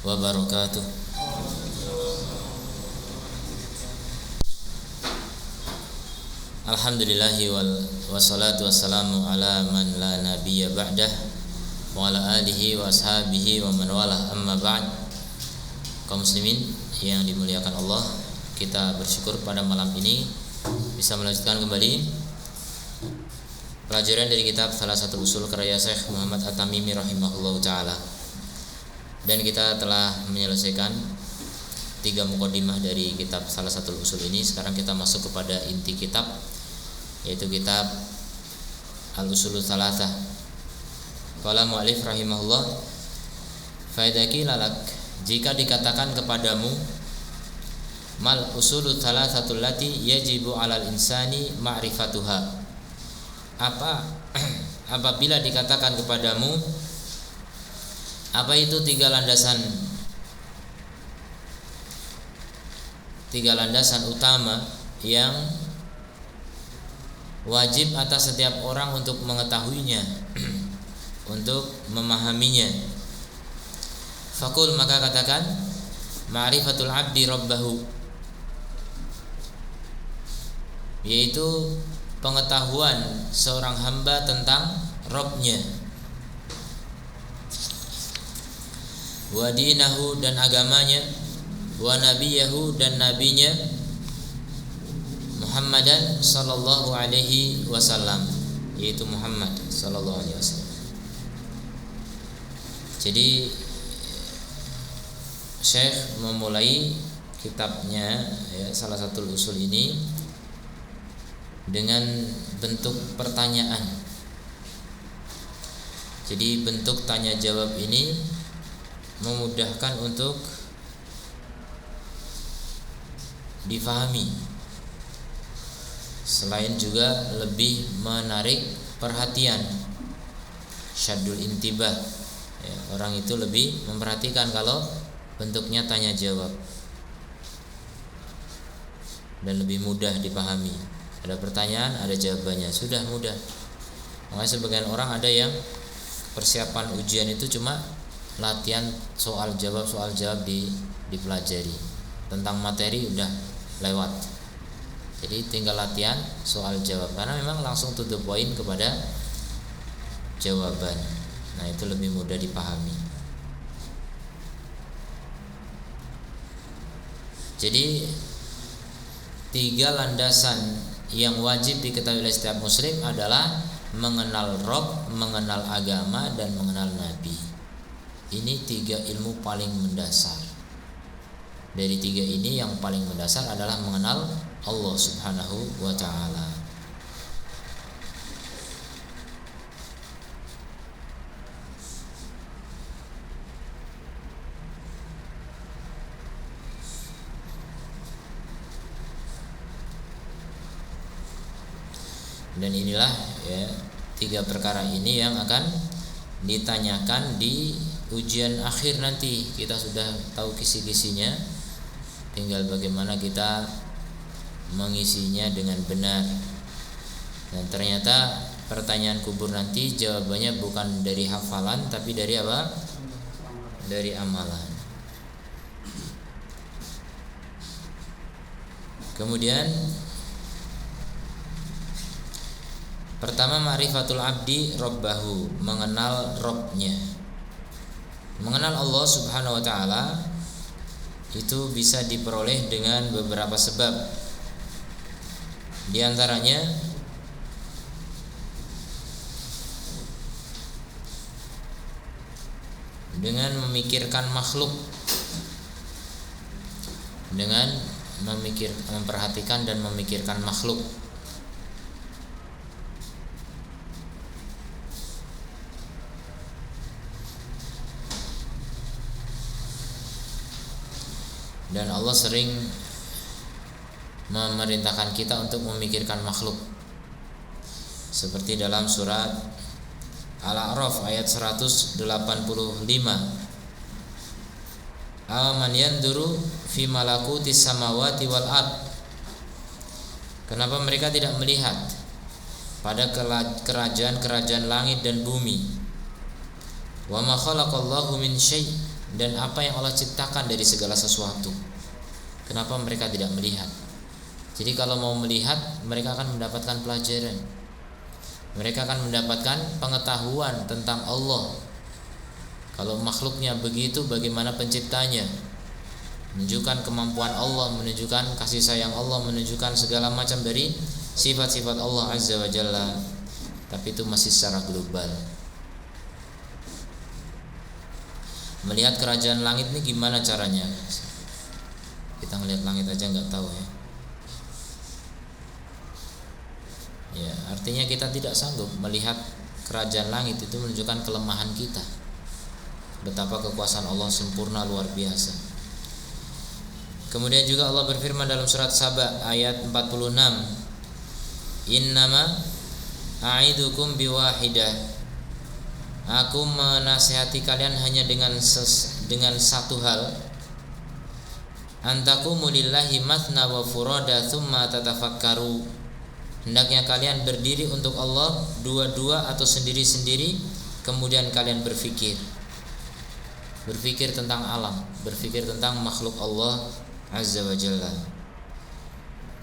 wabarakatuh. Alhamdulillahi wassalatu wassalamu ala man la nabiyya ba'dah wa ala alihi wa ashabihi wa man walah, amma ba'd. Kaum muslimin yang dimuliakan Allah, kita bersyukur pada malam ini bisa melanjutkan kembali pelajaran dari kitab Salah Satu Usul karya Syekh Muhammad At-Tamimi rahimahullahu ta'ala. Dan kita telah menyelesaikan 3 muqaddimah dari kitab Salah Satu Usul ini. Sekarang kita masuk kepada inti kitab, yaitu kitab Al-Usulul Thalathah. Qala mu'allif rahimahullah, faidaki lalak, jika dikatakan kepadamu mal usulul thalathatul lati yajibu 'alal insani ma'rifatuha, apabila dikatakan kepadamu apa itu 3 landasan utama yang wajib atas setiap orang untuk mengetahuinya, untuk memahaminya. Fakul, maka katakan, ma'rifatul abdi rabbahu, yaitu pengetahuan seorang hamba tentang Rabbnya, wa dinahu, dan agamanya, wa nabiyahu, dan nabinya, Muhammadan sallallahu alaihi wasallam, yaitu Muhammad sallallahu alaihi wasallam. Jadi Syekh memulai kitabnya, ya, Salah Satu Usul ini dengan bentuk pertanyaan. Jadi bentuk tanya jawab ini memudahkan untuk difahami, selain juga lebih menarik perhatian, syaddul intibah, ya, orang itu lebih memperhatikan kalau bentuknya tanya jawab dan lebih mudah dipahami. Ada pertanyaan, ada jawabannya, sudah mudah. Makanya sebagian orang ada yang persiapan ujian itu cuma latihan soal jawab dipelajari, tentang materi udah lewat. Jadi tinggal latihan soal jawab, karena memang langsung to the point kepada jawaban. Nah, itu lebih mudah dipahami. Jadi 3 landasan yang wajib diketahui oleh setiap muslim adalah mengenal Rabb, mengenal agama, dan mengenal Nabi. Ini 3 ilmu paling mendasar. Dari 3 ini yang paling mendasar adalah mengenal Allah Subhanahu wa ta'ala. Dan inilah, ya, 3 perkara ini yang akan ditanyakan di ujian akhir nanti. Kita sudah tahu kisi-kisinya, tinggal bagaimana kita mengisinya dengan benar. Dan ternyata pertanyaan kubur nanti jawabannya bukan dari hafalan, tapi dari apa? Dari amalan. Kemudian pertama, ma'rifatul abdi rabbahu, mengenal Rabbnya. Mengenal Allah Subhanahu wa ta'ala itu bisa diperoleh dengan beberapa sebab. Di antaranya dengan memikirkan makhluk, dengan memperhatikan dan memikirkan makhluk. Dan Allah sering memerintahkan kita untuk memikirkan makhluk, seperti dalam surat Al-A'raf ayat 185, aman yanduru fi malakutis samawati wal ard, kenapa mereka tidak melihat pada kerajaan-kerajaan langit dan bumi, wa ma khalaqallahu min syai', dan apa yang Allah ciptakan dari segala sesuatu. Kenapa mereka tidak melihat? Jadi kalau mau melihat, mereka akan mendapatkan pelajaran. Mereka akan mendapatkan pengetahuan tentang Allah. Kalau makhluknya begitu, bagaimana penciptanya? Menunjukkan kemampuan Allah, menunjukkan kasih sayang Allah, menunjukkan segala macam dari sifat-sifat Allah Azza wa Jalla. Tapi itu masih secara global. Melihat kerajaan langit ini gimana caranya? Kita ngelihat langit aja nggak tahu ya. Ya, artinya kita tidak sanggup melihat kerajaan langit. Itu menunjukkan kelemahan kita. Betapa kekuasaan Allah sempurna luar biasa. Kemudian juga Allah berfirman dalam surat Saba ayat 46, Innama a'idukum biwahidah. Aku menasihati kalian hanya dengan satu hal. Antaqumu lillahi mathna wa furada thumma tatafakkaru. Hendaknya kalian berdiri untuk Allah dua-dua atau sendiri-sendiri, kemudian kalian berfikir tentang alam, berfikir tentang makhluk Allah Azza wa Jalla.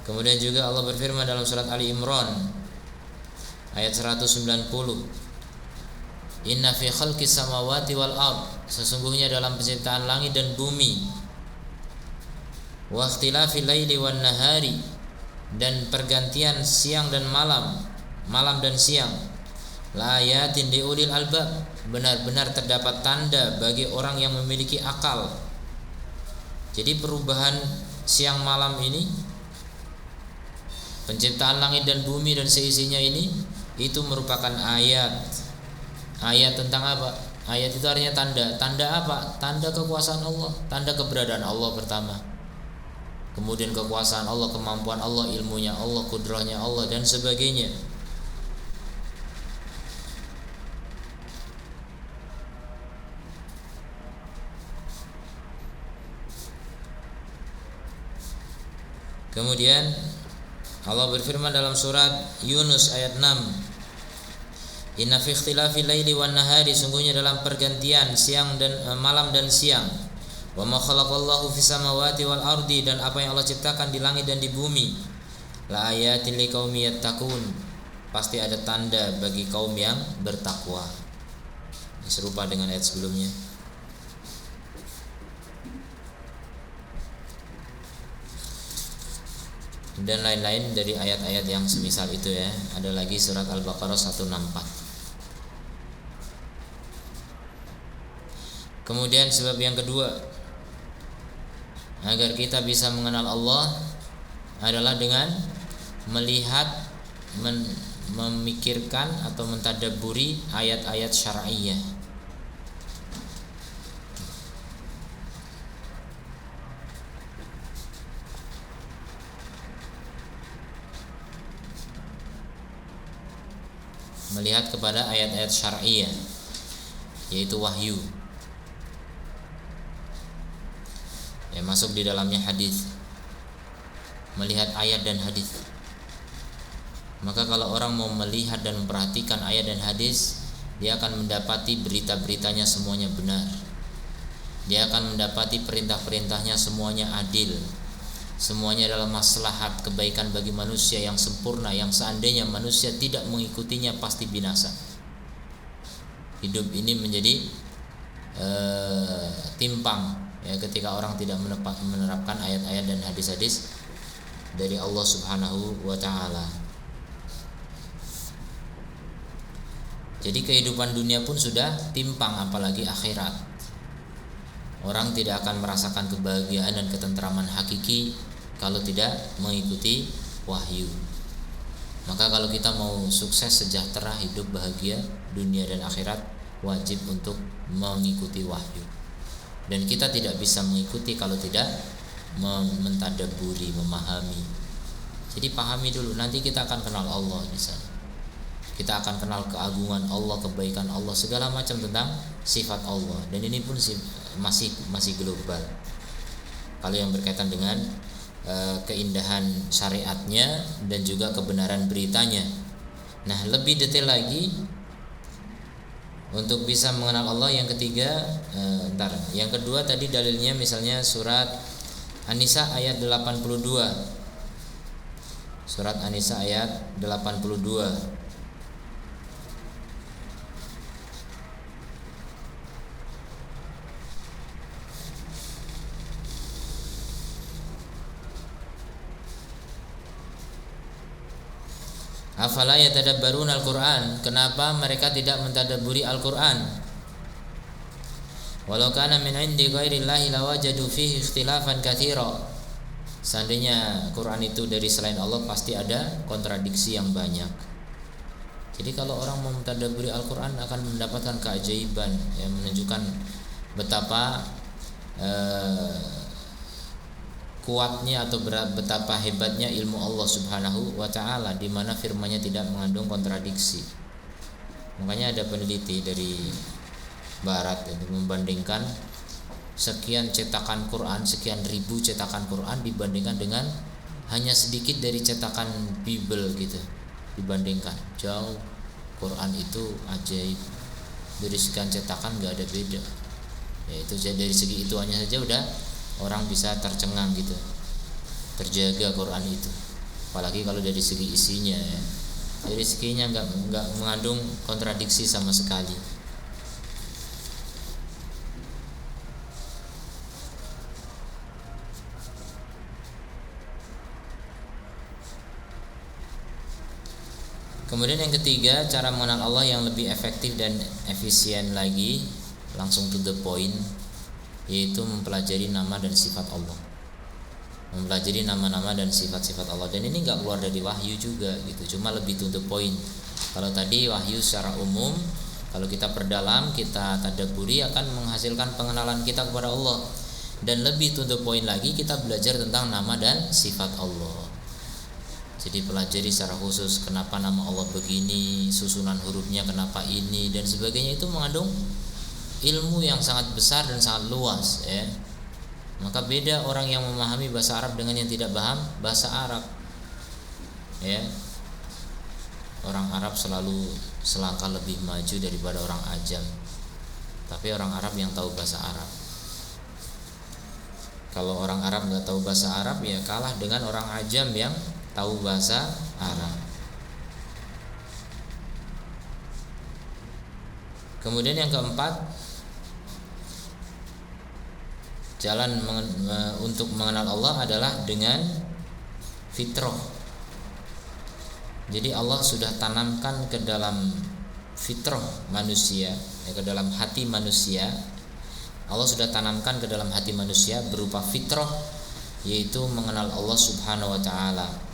Kemudian juga Allah berfirman dalam surat Ali Imran ayat 190, Inna fi khalqis samawati wal ard. Sesungguhnya dalam penciptaan langit dan bumi, wa ikhtilafil laili wan nahari, dan pergantian siang dan malam dan siang, la ayatin liulil albab, benar-benar terdapat tanda bagi orang yang memiliki akal. Jadi perubahan siang malam ini, penciptaan langit dan bumi dan seisinya ini, itu merupakan ayat. Ayat tentang apa? Ayat itu artinya tanda. Tanda apa? Tanda kekuasaan Allah, tanda keberadaan Allah pertama. Kemudian kekuasaan Allah, kemampuan Allah, ilmunya Allah, kudrahnya Allah, dan sebagainya. Kemudian Allah berfirman dalam surat Yunus ayat 6, Inna fi ikhtilafil laili wan nahari, sungguhnya dalam pergantian siang dan malam dan siang, wa ma khalaqallahu fis samawati wal ardi, dan apa yang Allah ciptakan di langit dan di bumi, la ayatin liqaumi yattaqun, pasti ada tanda bagi kaum yang bertakwa. Serupa dengan ayat sebelumnya. Dan lain-lain dari ayat-ayat yang semisal itu ya. Ada lagi surat Al-Baqarah 164. Kemudian sebab yang kedua agar kita bisa mengenal Allah adalah dengan melihat, memikirkan atau mentadabburi ayat-ayat syar'iyyah. Melihat kepada ayat-ayat syar'iyyah, yaitu wahyu, ya, masuk di dalamnya hadis. Melihat ayat dan hadis. Maka kalau orang mau melihat dan memperhatikan ayat dan hadis, dia akan mendapati berita-beritanya semuanya benar. Dia akan mendapati perintah-perintahnya semuanya adil. Semuanya adalah maslahat kebaikan bagi manusia yang sempurna, yang seandainya manusia tidak mengikutinya pasti binasa. Hidup ini menjadi timpang ya ketika orang tidak menerapkan ayat-ayat dan hadis-hadis dari Allah Subhanahu wa taala. Jadi kehidupan dunia pun sudah timpang, apalagi akhirat. Orang tidak akan merasakan kebahagiaan dan ketentraman hakiki kalau tidak mengikuti wahyu. Maka kalau kita mau sukses, sejahtera, hidup bahagia dunia dan akhirat, wajib untuk mengikuti wahyu. Dan kita tidak bisa mengikuti kalau tidak mentadabburi, memahami. Jadi pahami dulu, nanti kita akan kenal Allah di sana. Kita akan kenal keagungan Allah, kebaikan Allah, segala macam tentang sifat Allah. Dan ini pun masih global. Kalau yang berkaitan dengan keindahan syariatnya dan juga kebenaran beritanya. Nah, lebih detail lagi Untuk bisa mengenal Allah yang ketiga, yang kedua tadi dalilnya misalnya surat An-Nisa ayat 82. Surat An-Nisa ayat 82. Afala yatadabbaruna al-Qur'an? Kenapa mereka tidak mentadabburi Al-Qur'an? Walau kana min 'indi ghairillahi lawajadu fihi ikhtilafan katsira. Seandainya Quran itu dari selain Allah pasti ada kontradiksi yang banyak. Jadi kalau orang mau mentadabburi Al-Qur'an akan mendapatkan keajaiban yang menunjukkan betapa kuatnya atau betapa hebatnya ilmu Allah Subhanahu wa taala, di mana firman-Nya tidak mengandung kontradiksi. Makanya ada peneliti dari barat yang membandingkan sekian cetakan Quran, sekian ribu cetakan Quran dibandingkan dengan hanya sedikit dari cetakan Bible gitu. Dibandingkan jauh, Quran itu ajaib. Dari sekian cetakan enggak ada beda. Yaitu dari segi itu hanya saja udah orang bisa tercengang gitu, terjaga Quran itu. Apalagi kalau dari segi isinya ya. Dari seginya enggak mengandung kontradiksi sama sekali. Kemudian yang ketiga, cara mengenal Allah yang lebih efektif dan efisien lagi, langsung to the point, yaitu mempelajari nama dan sifat Allah. Mempelajari nama-nama dan sifat-sifat Allah. Dan ini enggak keluar dari wahyu juga gitu, cuma lebih to the point. Kalau tadi wahyu secara umum, kalau kita perdalam, kita tadabburi akan menghasilkan pengenalan kita kepada Allah. Dan lebih to the point lagi, kita belajar tentang nama dan sifat Allah. Jadi pelajari secara khusus kenapa nama Allah begini, susunan hurufnya kenapa ini dan sebagainya, itu mengandung ilmu yang sangat besar dan sangat luas ya. Maka beda orang yang memahami bahasa Arab dengan yang tidak paham bahasa Arab. Ya. Orang Arab selalu selangkah lebih maju daripada orang ajam. Tapi orang Arab yang tahu bahasa Arab. Kalau orang Arab enggak tahu bahasa Arab ya kalah dengan orang ajam yang tahu bahasa Arab. Kemudian yang keempat, jalan untuk mengenal Allah adalah dengan fitrah. Jadi Allah sudah tanamkan ke dalam fitrah manusia, ke dalam hati manusia. Allah sudah tanamkan ke dalam hati manusia berupa fitrah, yaitu mengenal Allah Subhanahu wa taala.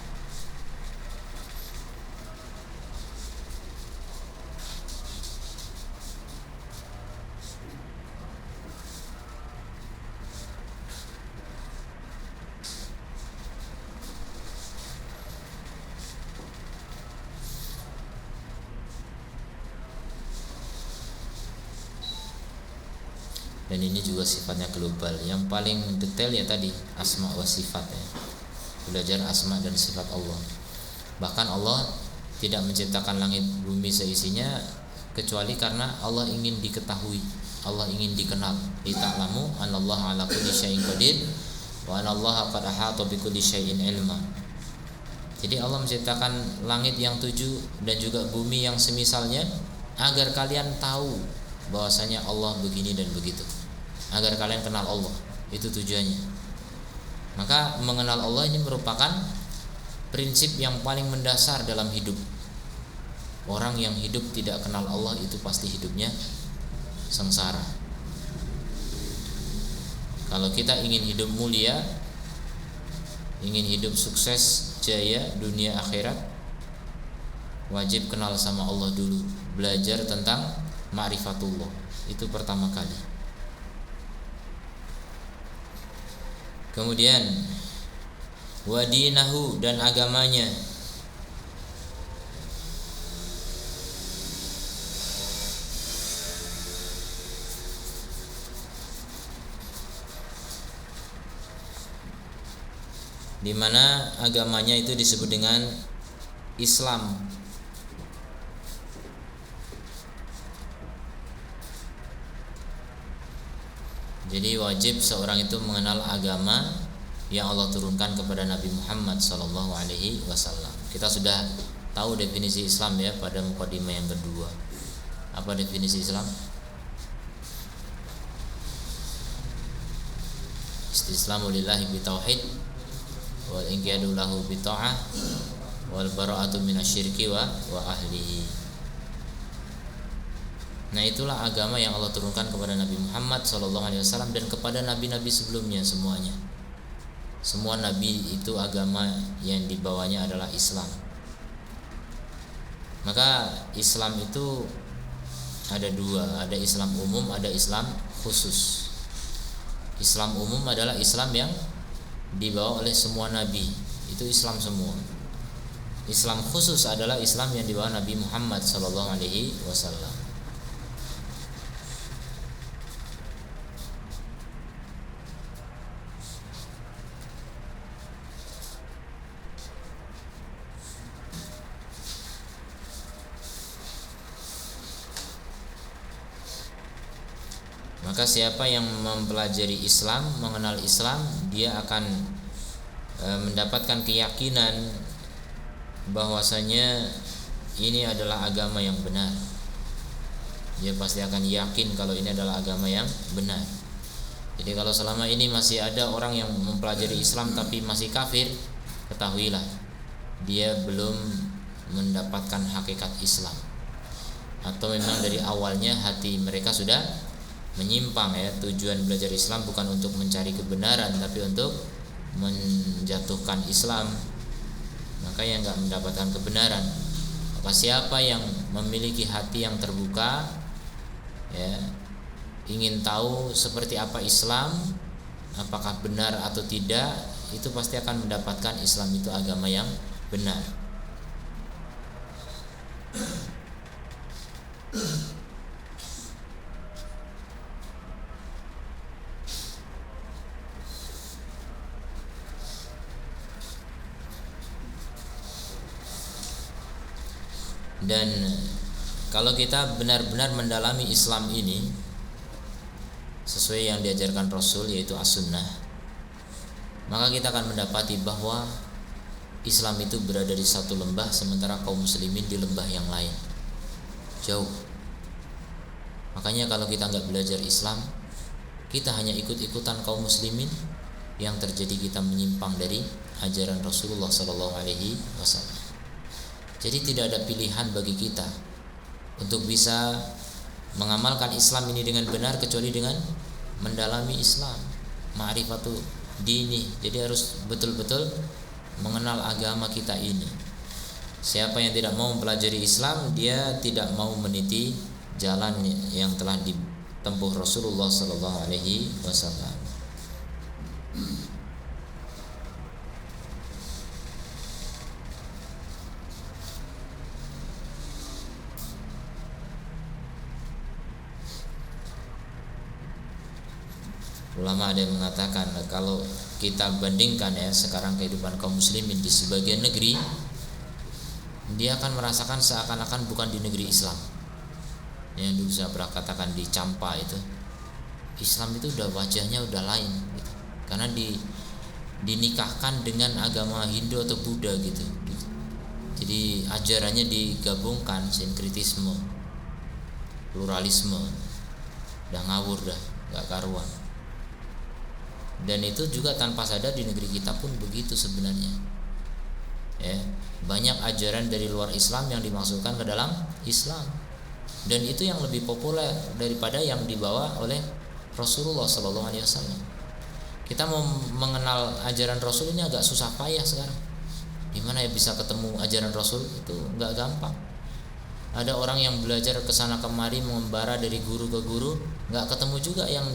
Dan ini juga sifatnya global. Yang paling detail ya tadi asma wa sifat ya. Belajar asma dan sifat Allah. Bahkan Allah tidak menciptakan langit bumi seisinya kecuali karena Allah ingin diketahui, Allah ingin dikenal. Lita'lamu anallaha ala kulli syai'in qadir wa anallaha qad ahata bi kulli syai'in ilma. Jadi Allah menciptakan langit yang 7 dan juga bumi yang semisalnya agar kalian tahu bahwasanya Allah begini dan begitu, agar kalian kenal Allah. Itu tujuannya. Maka mengenal Allah ini merupakan prinsip yang paling mendasar dalam hidup. Orang yang hidup tidak kenal Allah itu pasti hidupnya sengsara. Kalau kita ingin hidup mulia, ingin hidup sukses, jaya dunia akhirat, wajib kenal sama Allah dulu. Belajar tentang ma'rifatullah, itu pertama kali. Kemudian wadinahu, dan agamanya. Di mana agamanya itu disebut dengan Islam. Jadi wajib seorang itu mengenal agama yang Allah turunkan kepada Nabi Muhammad SAW. Kita sudah tahu definisi Islam ya pada mukadimah yang kedua. Apa definisi Islam? Istislamu lillahi bitauhid wal inqiyadu lahu bita'ah wal bara'atu minasyirki wa ahlihi. Nah, itulah agama yang Allah turunkan kepada Nabi Muhammad SAW dan kepada nabi-nabi sebelumnya semuanya. Semua nabi itu agama yang dibawanya adalah Islam. Maka Islam itu ada dua, ada Islam umum, ada Islam khusus. Islam umum adalah Islam yang dibawa oleh semua nabi, itu Islam semua. Islam khusus adalah Islam yang dibawa Nabi Muhammad SAW. Maka siapa yang mempelajari Islam, mengenal Islam, dia akan mendapatkan keyakinan bahwasanya ini adalah agama yang benar. Dia pasti akan yakin kalau ini adalah agama yang benar. Jadi kalau selama ini masih ada orang yang mempelajari Islam tapi masih kafir, ketahuilah dia belum mendapatkan hakikat Islam. Atau memang dari awalnya hati mereka sudah menyimpang ya. Tujuan belajar Islam bukan untuk mencari kebenaran tapi untuk menjatuhkan Islam. Maka yang enggak mendapatkan kebenaran. Maka siapa yang memiliki hati yang terbuka ya, ingin tahu seperti apa Islam, apakah benar atau tidak, itu pasti akan mendapatkan Islam itu agama yang benar. Dan kalau kita benar-benar mendalami Islam ini sesuai yang diajarkan Rasul, yaitu as-sunnah, maka kita akan mendapati bahwa Islam itu berada di satu lembah, sementara kaum muslimin di lembah yang lain, jauh. Makanya kalau kita nggak belajar Islam, kita hanya ikut-ikutan kaum muslimin, yang terjadi kita menyimpang dari ajaran Rasulullah SAW. Jadi tidak ada pilihan bagi kita untuk bisa mengamalkan Islam ini dengan benar kecuali dengan mendalami Islam, ma'rifatu dini. Jadi harus betul-betul mengenal agama kita ini. Siapa yang tidak mau mempelajari Islam, dia tidak mau meniti jalan yang telah ditempuh Rasulullah SAW. Ulama ada yang mengatakan kalau kita bandingkan ya sekarang kehidupan kaum muslimin di sebagian negeri, dia akan merasakan seakan-akan bukan di negeri Islam. Yang dulu saya pernah katakan di Campa itu, Islam itu udah wajahnya udah lain gitu. Karena dinikahkan dengan agama Hindu atau Buddha gitu. Jadi ajarannya digabungkan, sinkritisme, pluralisme, udah ngawur dah, gak karuan. Dan itu juga tanpa sadar di negeri kita pun begitu sebenarnya ya. Banyak ajaran dari luar Islam yang dimasukkan ke dalam Islam, dan itu yang lebih populer daripada yang dibawa oleh Rasulullah SAW. Kita mau mengenal ajaran Rasul ini agak susah payah sekarang. Dimana ya bisa ketemu ajaran Rasul, itu nggak gampang. Ada orang yang belajar kesana kemari, mengembara dari guru ke guru, nggak ketemu juga yang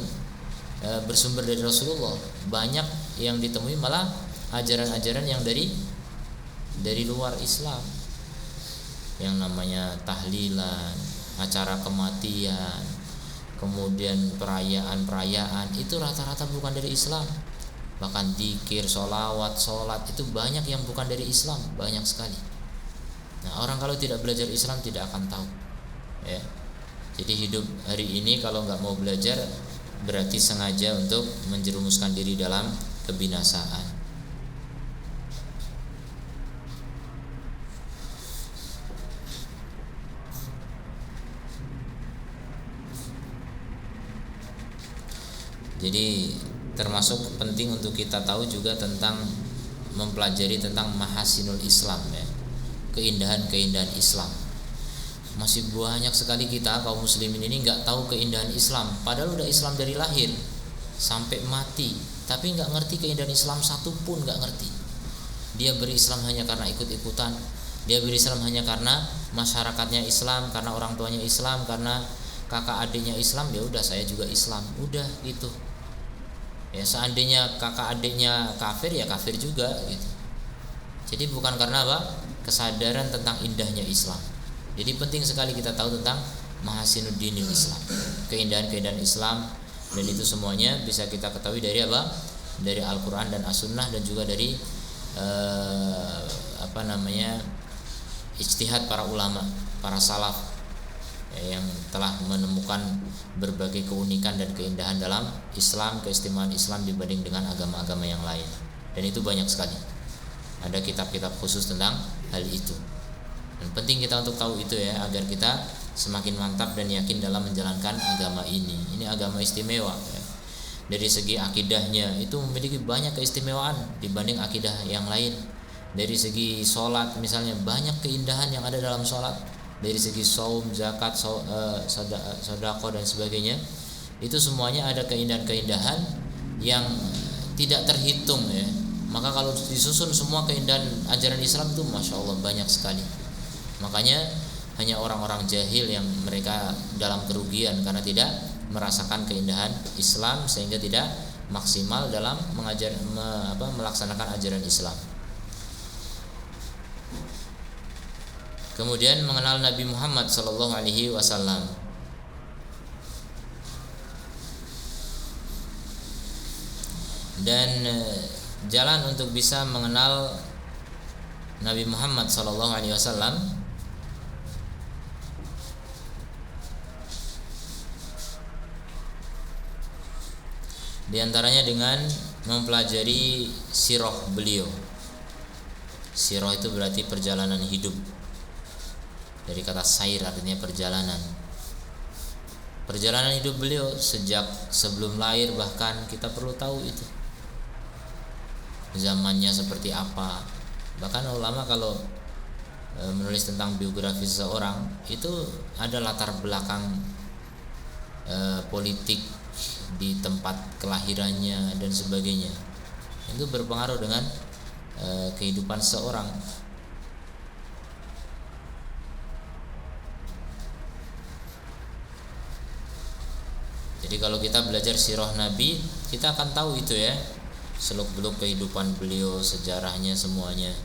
bersumber dari Rasulullah. Banyak yang ditemui malah ajaran-ajaran yang dari luar Islam, yang namanya tahlilan, acara kematian, kemudian perayaan-perayaan, itu rata-rata bukan dari Islam. Bahkan dzikir, sholawat, sholat, itu banyak yang bukan dari Islam, banyak sekali. Nah, orang kalau tidak belajar Islam tidak akan tahu ya. Jadi hidup hari ini kalau nggak mau belajar, berarti sengaja untuk menjerumuskan diri dalam kebinasaan. Jadi termasuk penting untuk kita tahu juga tentang mempelajari tentang mahasinul Islam ya. Keindahan-keindahan Islam. Masih banyak sekali kita kaum muslimin ini nggak tahu keindahan Islam, padahal udah Islam dari lahir sampai mati, tapi nggak ngerti keindahan Islam satu pun nggak ngerti. Dia berislam hanya karena ikut-ikutan, dia berislam hanya karena masyarakatnya Islam, karena orang tuanya Islam, karena kakak adiknya Islam, ya udah saya juga Islam, udah gitu. Ya seandainya kakak adiknya kafir ya kafir juga gitu. Jadi bukan karena apa? Kesadaran tentang indahnya Islam. Jadi penting sekali kita tahu tentang mahasinuddinil Islam, keindahan-keindahan Islam, dan itu semuanya bisa kita ketahui dari apa? Dari Al-Qur'an dan As-Sunnah, dan juga dari ijtihad para ulama, para salaf yang telah menemukan berbagai keunikan dan keindahan dalam Islam, keistimewaan Islam dibanding dengan agama-agama yang lain. Dan itu banyak sekali. Ada kitab-kitab khusus tentang hal itu. Dan penting kita untuk tahu itu ya, agar kita semakin mantap dan yakin dalam menjalankan agama ini. Ini agama istimewa ya. Dari segi akidahnya itu memiliki banyak keistimewaan dibanding akidah yang lain. Dari segi sholat misalnya, banyak keindahan yang ada dalam sholat. Dari segi saum, zakat, sedekah dan sebagainya, itu semuanya ada keindahan-keindahan yang tidak terhitung ya. Maka kalau disusun semua keindahan ajaran Islam itu Masya Allah banyak sekali. Makanya hanya orang-orang jahil yang mereka dalam kerugian karena tidak merasakan keindahan Islam, sehingga tidak maksimal dalam melaksanakan ajaran Islam. Kemudian mengenal Nabi Muhammad sallallahu alaihi wasallam. Dan jalan untuk bisa mengenal Nabi Muhammad sallallahu alaihi wasallam di antaranya dengan mempelajari sirah beliau. Sirah itu berarti perjalanan hidup. Dari kata sair artinya perjalanan. Perjalanan hidup beliau sejak sebelum lahir bahkan kita perlu tahu itu. Zamannya seperti apa. Bahkan ulama kalau menulis tentang biografi seseorang itu ada latar belakang politik di tempat kelahirannya dan sebagainya. Itu berpengaruh dengan kehidupan seseorang. Jadi kalau kita belajar sirah Nabi, kita akan tahu itu ya, seluk-beluk kehidupan beliau, sejarahnya semuanya.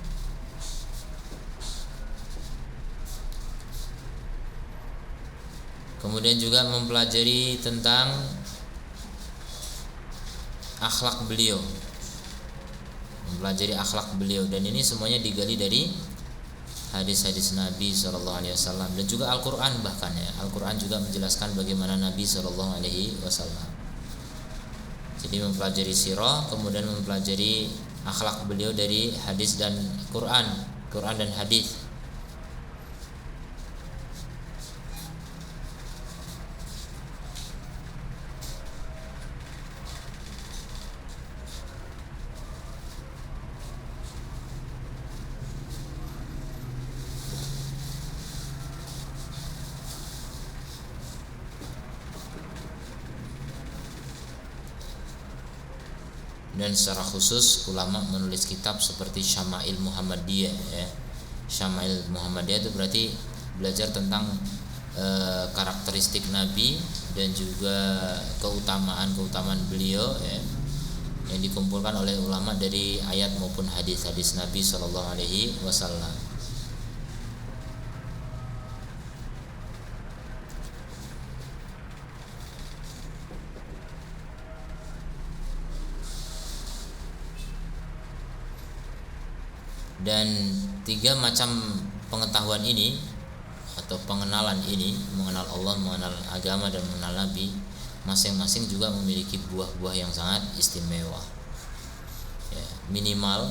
Kemudian juga mempelajari tentang akhlak beliau. Mempelajari akhlak beliau, dan ini semuanya digali dari hadis-hadis Nabi SAW dan juga Al-Quran. Bahkan ya, Al-Quran juga menjelaskan bagaimana Nabi SAW. Jadi mempelajari sirah, kemudian mempelajari akhlak beliau dari hadis dan Quran dan hadis. Dan secara khusus ulama menulis kitab seperti Syama'il Muhammadiyah ya. Syama'il Muhammadiyah itu berarti belajar tentang karakteristik Nabi dan juga keutamaan beliau ya, yang dikumpulkan oleh ulama dari ayat maupun hadis-hadis Nabi sallallahu alaihi wasallam. Dan 3 macam pengetahuan ini atau pengenalan ini, mengenal Allah, mengenal agama dan mengenal Nabi, masing-masing juga memiliki buah-buah yang sangat istimewa. Ya, minimal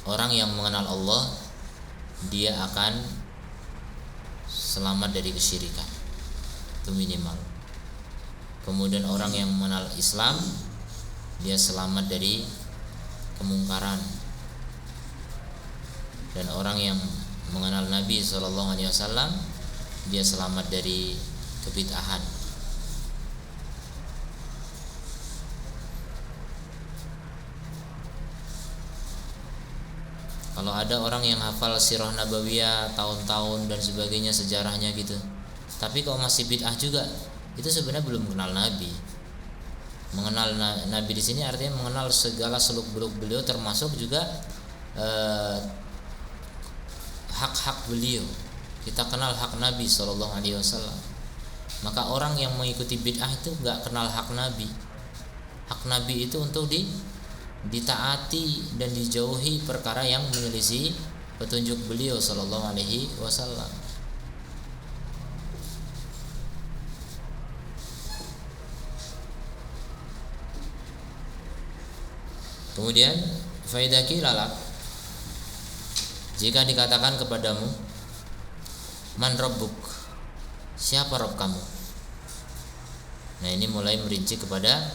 orang yang mengenal Allah dia akan selamat dari kesyirikan, itu minimal. Kemudian orang yang mengenal Islam dia selamat dari kemungkaran, dan orang yang mengenal Nabi SAW dia selamat dari kebid'ahan. Kalau ada orang yang hafal sirah nabawiyah tahun-tahun dan sebagainya, sejarahnya gitu, tapi kalau masih bid'ah juga, itu sebenarnya belum kenal Nabi. Mengenal Nabi di sini artinya mengenal segala seluk-beluk beliau, termasuk juga hak-hak beliau. Kita kenal hak Nabi SAW. Maka orang yang mengikuti bid'ah itu nggak kenal hak Nabi. Hak Nabi itu untuk ditaati dan dijauhi perkara yang menyelisih petunjuk beliau SAW. Kemudian faidaki lalak, jika dikatakan kepadamu man rabbuk, siapa Rabb kamu? Nah, ini mulai merinci kepada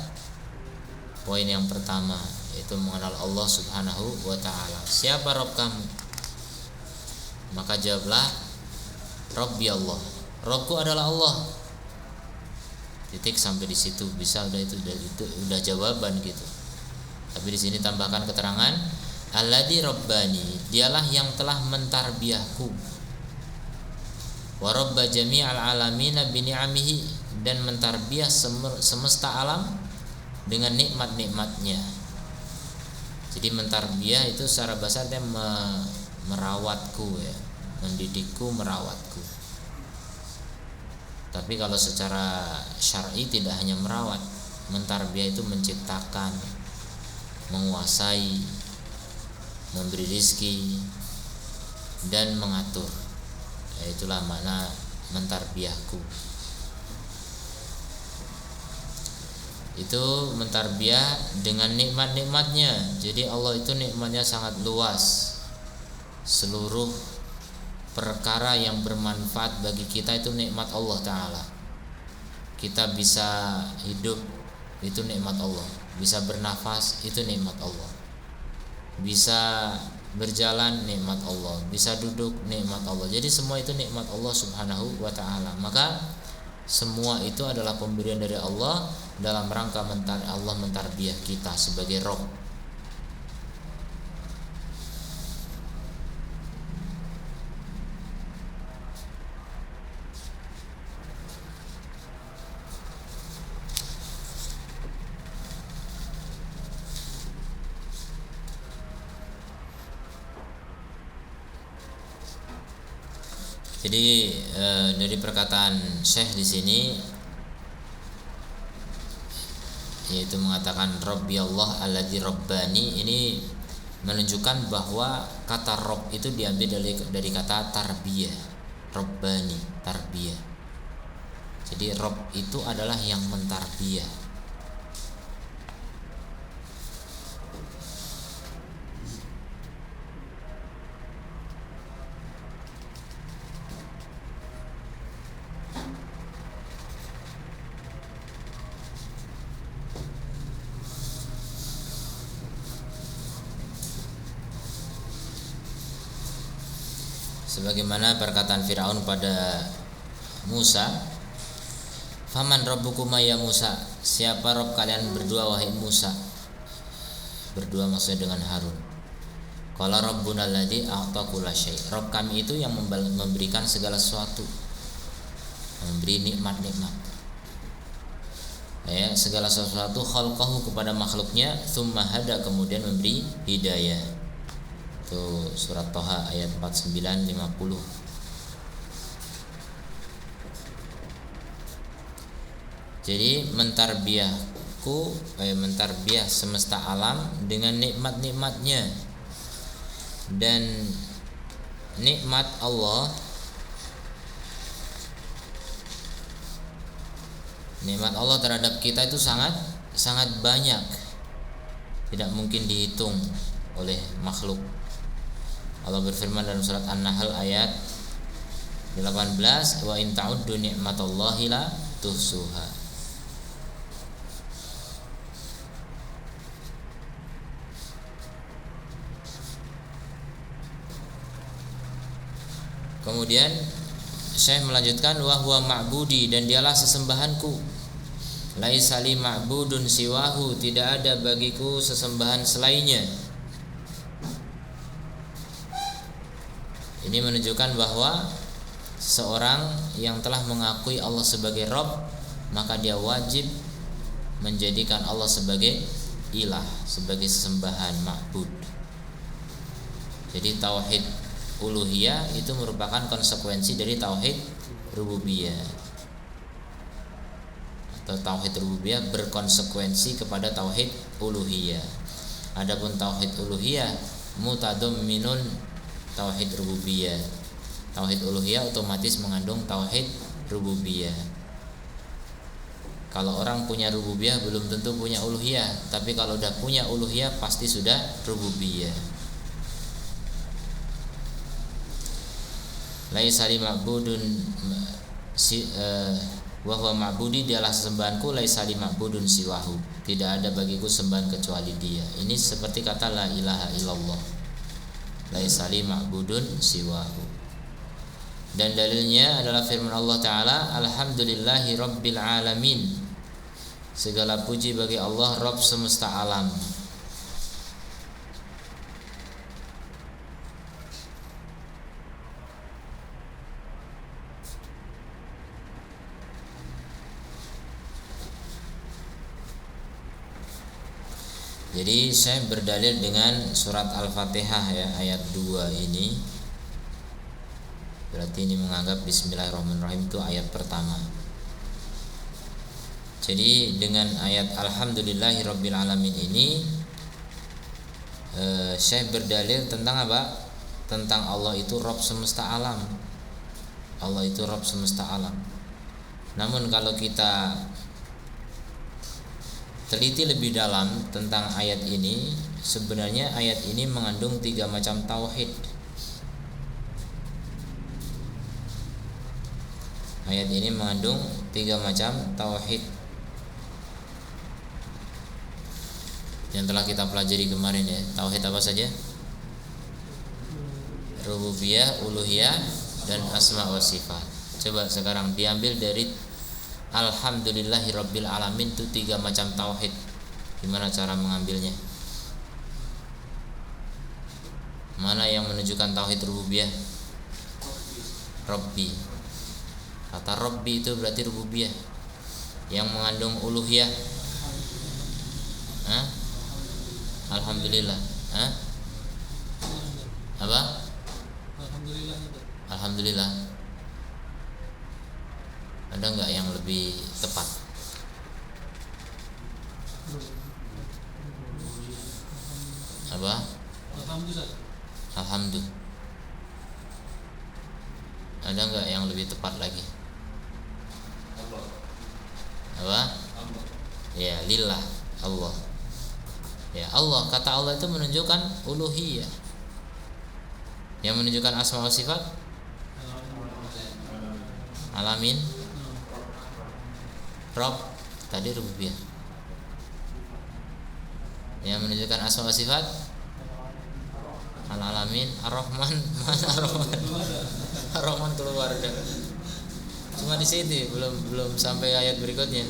poin yang pertama, yaitu mengenal Allah Subhanahu wa ta'ala. Siapa Rabb kamu? Maka jawablah, Rabbi Allah, Rabbku adalah Allah. Titik sampai di situ, bisa itu udah jawaban gitu. Tapi di sini tambahkan keterangan, alladzi rabbani, dialah yang telah mentarbiyahku, wa rabba jami'al alamina bi ni'amihi, dan mentarbiyah semesta alam dengan nikmat-nikmatnya. Jadi mentarbiyah itu secara bahasa artinya merawatku ya, mendidikku, merawatku. Tapi kalau secara syar'i tidak hanya merawat, mentarbiyah itu menciptakan, menguasai, memberi rizki, dan mengatur. Ya, itulah makna mentarbiyahku. Itu mentarbiyah dengan nikmat-nikmatnya. Jadi Allah itu nikmatnya sangat luas. Seluruh perkara yang bermanfaat bagi kita itu nikmat Allah Ta'ala. Kita bisa hidup, itu nikmat Allah. Bisa bernafas, itu nikmat Allah. Bisa berjalan, nikmat Allah. Bisa duduk, nikmat Allah. Jadi semua itu nikmat Allah Subhanahu wa ta'ala. Maka semua itu adalah pemberian dari Allah dalam rangka Allah mentarbiyah kita sebagai Rabb. Jadi dari perkataan Syekh di sini, yaitu mengatakan Rabbi Allah alladzi rabbani, ini menunjukkan bahwa kata Rabb itu diambil dari kata tarbiyah. Rabbani, tarbiyah. Jadi Rabb itu adalah yang mentarbiyah. Sebagaimana perkataan Firaun pada Musa, faman rabbukuma ya Musa, siapa Rabb kalian berdua wahai Musa? Berdua maksudnya dengan Harun. Qala rabbuna alladzi a'ta kulla syai', Rabb kami itu yang memberikan segala sesuatu, memberi nikmat-nikmat, ya, segala sesuatu khalqahu kepada makhluknya, tsumma hada, kemudian memberi hidayah. Itu surat Toha ayat 49-50. Jadi mentarbiyahku, mentarbiyah semesta alam dengan nikmat-nikmatnya. Dan nikmat Allah Nikmat Allah terhadap kita itu sangat sangat banyak, tidak mungkin dihitung oleh makhluk. Allah berfirman dalam surat An-Nahl ayat 18, wa in ta'uddu ni'matallahi la tuhsuha. Kemudian Syekh melanjutkan, wa huwa ma'budi, dan dialah sesembahanku. Laisa li ma'budun siwahu, tidak ada bagiku sesembahan selainnya. Ini menunjukkan bahwa seorang yang telah mengakui Allah sebagai Rabb, maka dia wajib menjadikan Allah sebagai ilah, sebagai sesembahan, ma'bud. Jadi tauhid uluhiyah itu merupakan konsekuensi dari tauhid rububiyah, atau tauhid rububiyah berkonsekuensi kepada tauhid uluhiyah. Adapun tauhid uluhiyah mutadamminun tauhid rububiyah. Tauhid uluhiyah otomatis mengandung tauhid rububiyah. Kalau orang punya rububiyah belum tentu punya uluhiyah, tapi kalau udah punya uluhiyah pasti sudah rububiyah. Laisa li ma'budun wa huwa ma'budi, dialah sesembahanku, laisa li ma'budun siwahu, tidak ada bagiku sembahan kecuali dia. Ini seperti kata la ilaha illallah, laisa li ma'budun siwahu. Dan dalilnya adalah firman Allah Ta'ala, alhamdulillahi rabbil alamin, segala puji bagi Allah Rabb semesta alam. Jadi saya berdalil dengan surat Al-Fatihah ya, ayat 2 ini. Berarti ini menganggap Bismillahirrahmanirrahim itu ayat pertama. Jadi dengan ayat Alhamdulillahirabbil alamin ini saya berdalil tentang apa? Tentang Allah itu Rabb semesta alam. Allah itu Rabb semesta alam. Namun kalau kita teliti lebih dalam tentang ayat ini, sebenarnya ayat ini mengandung 3 macam tauhid. Ayat ini mengandung 3 macam tauhid yang telah kita pelajari kemarin ya. Tauhid apa saja? Rububiyah, uluhiyah, dan asma wa sifat. Coba sekarang diambil dari Alhamdulillahirabbil alamin, itu 3 macam tauhid. Gimana cara mengambilnya? Mana yang menunjukkan tauhid rububiyah? Rabbi. Kata Rabbi itu berarti rububiyah. Yang mengandung uluhiyah? Alhamdulillah. Apa? Alhamdulillah. Ada enggak yang lebih tepat? Apa? Alhamdulillah. Ada enggak yang lebih tepat lagi? Apa? Ya, lillah, Allah. Ya, Allah, kata Allah itu menunjukkan uluhiyah. Yang menunjukkan asma wa sifat? Alamin, Rabb, tadi rububiyah. Yang menunjukkan asma wa sifat? Al-alamin, Ar-Rahman, mana Ar-Rahman? Ar-Rahman keluarga. Cuma di sini, belum sampai ayat berikutnya.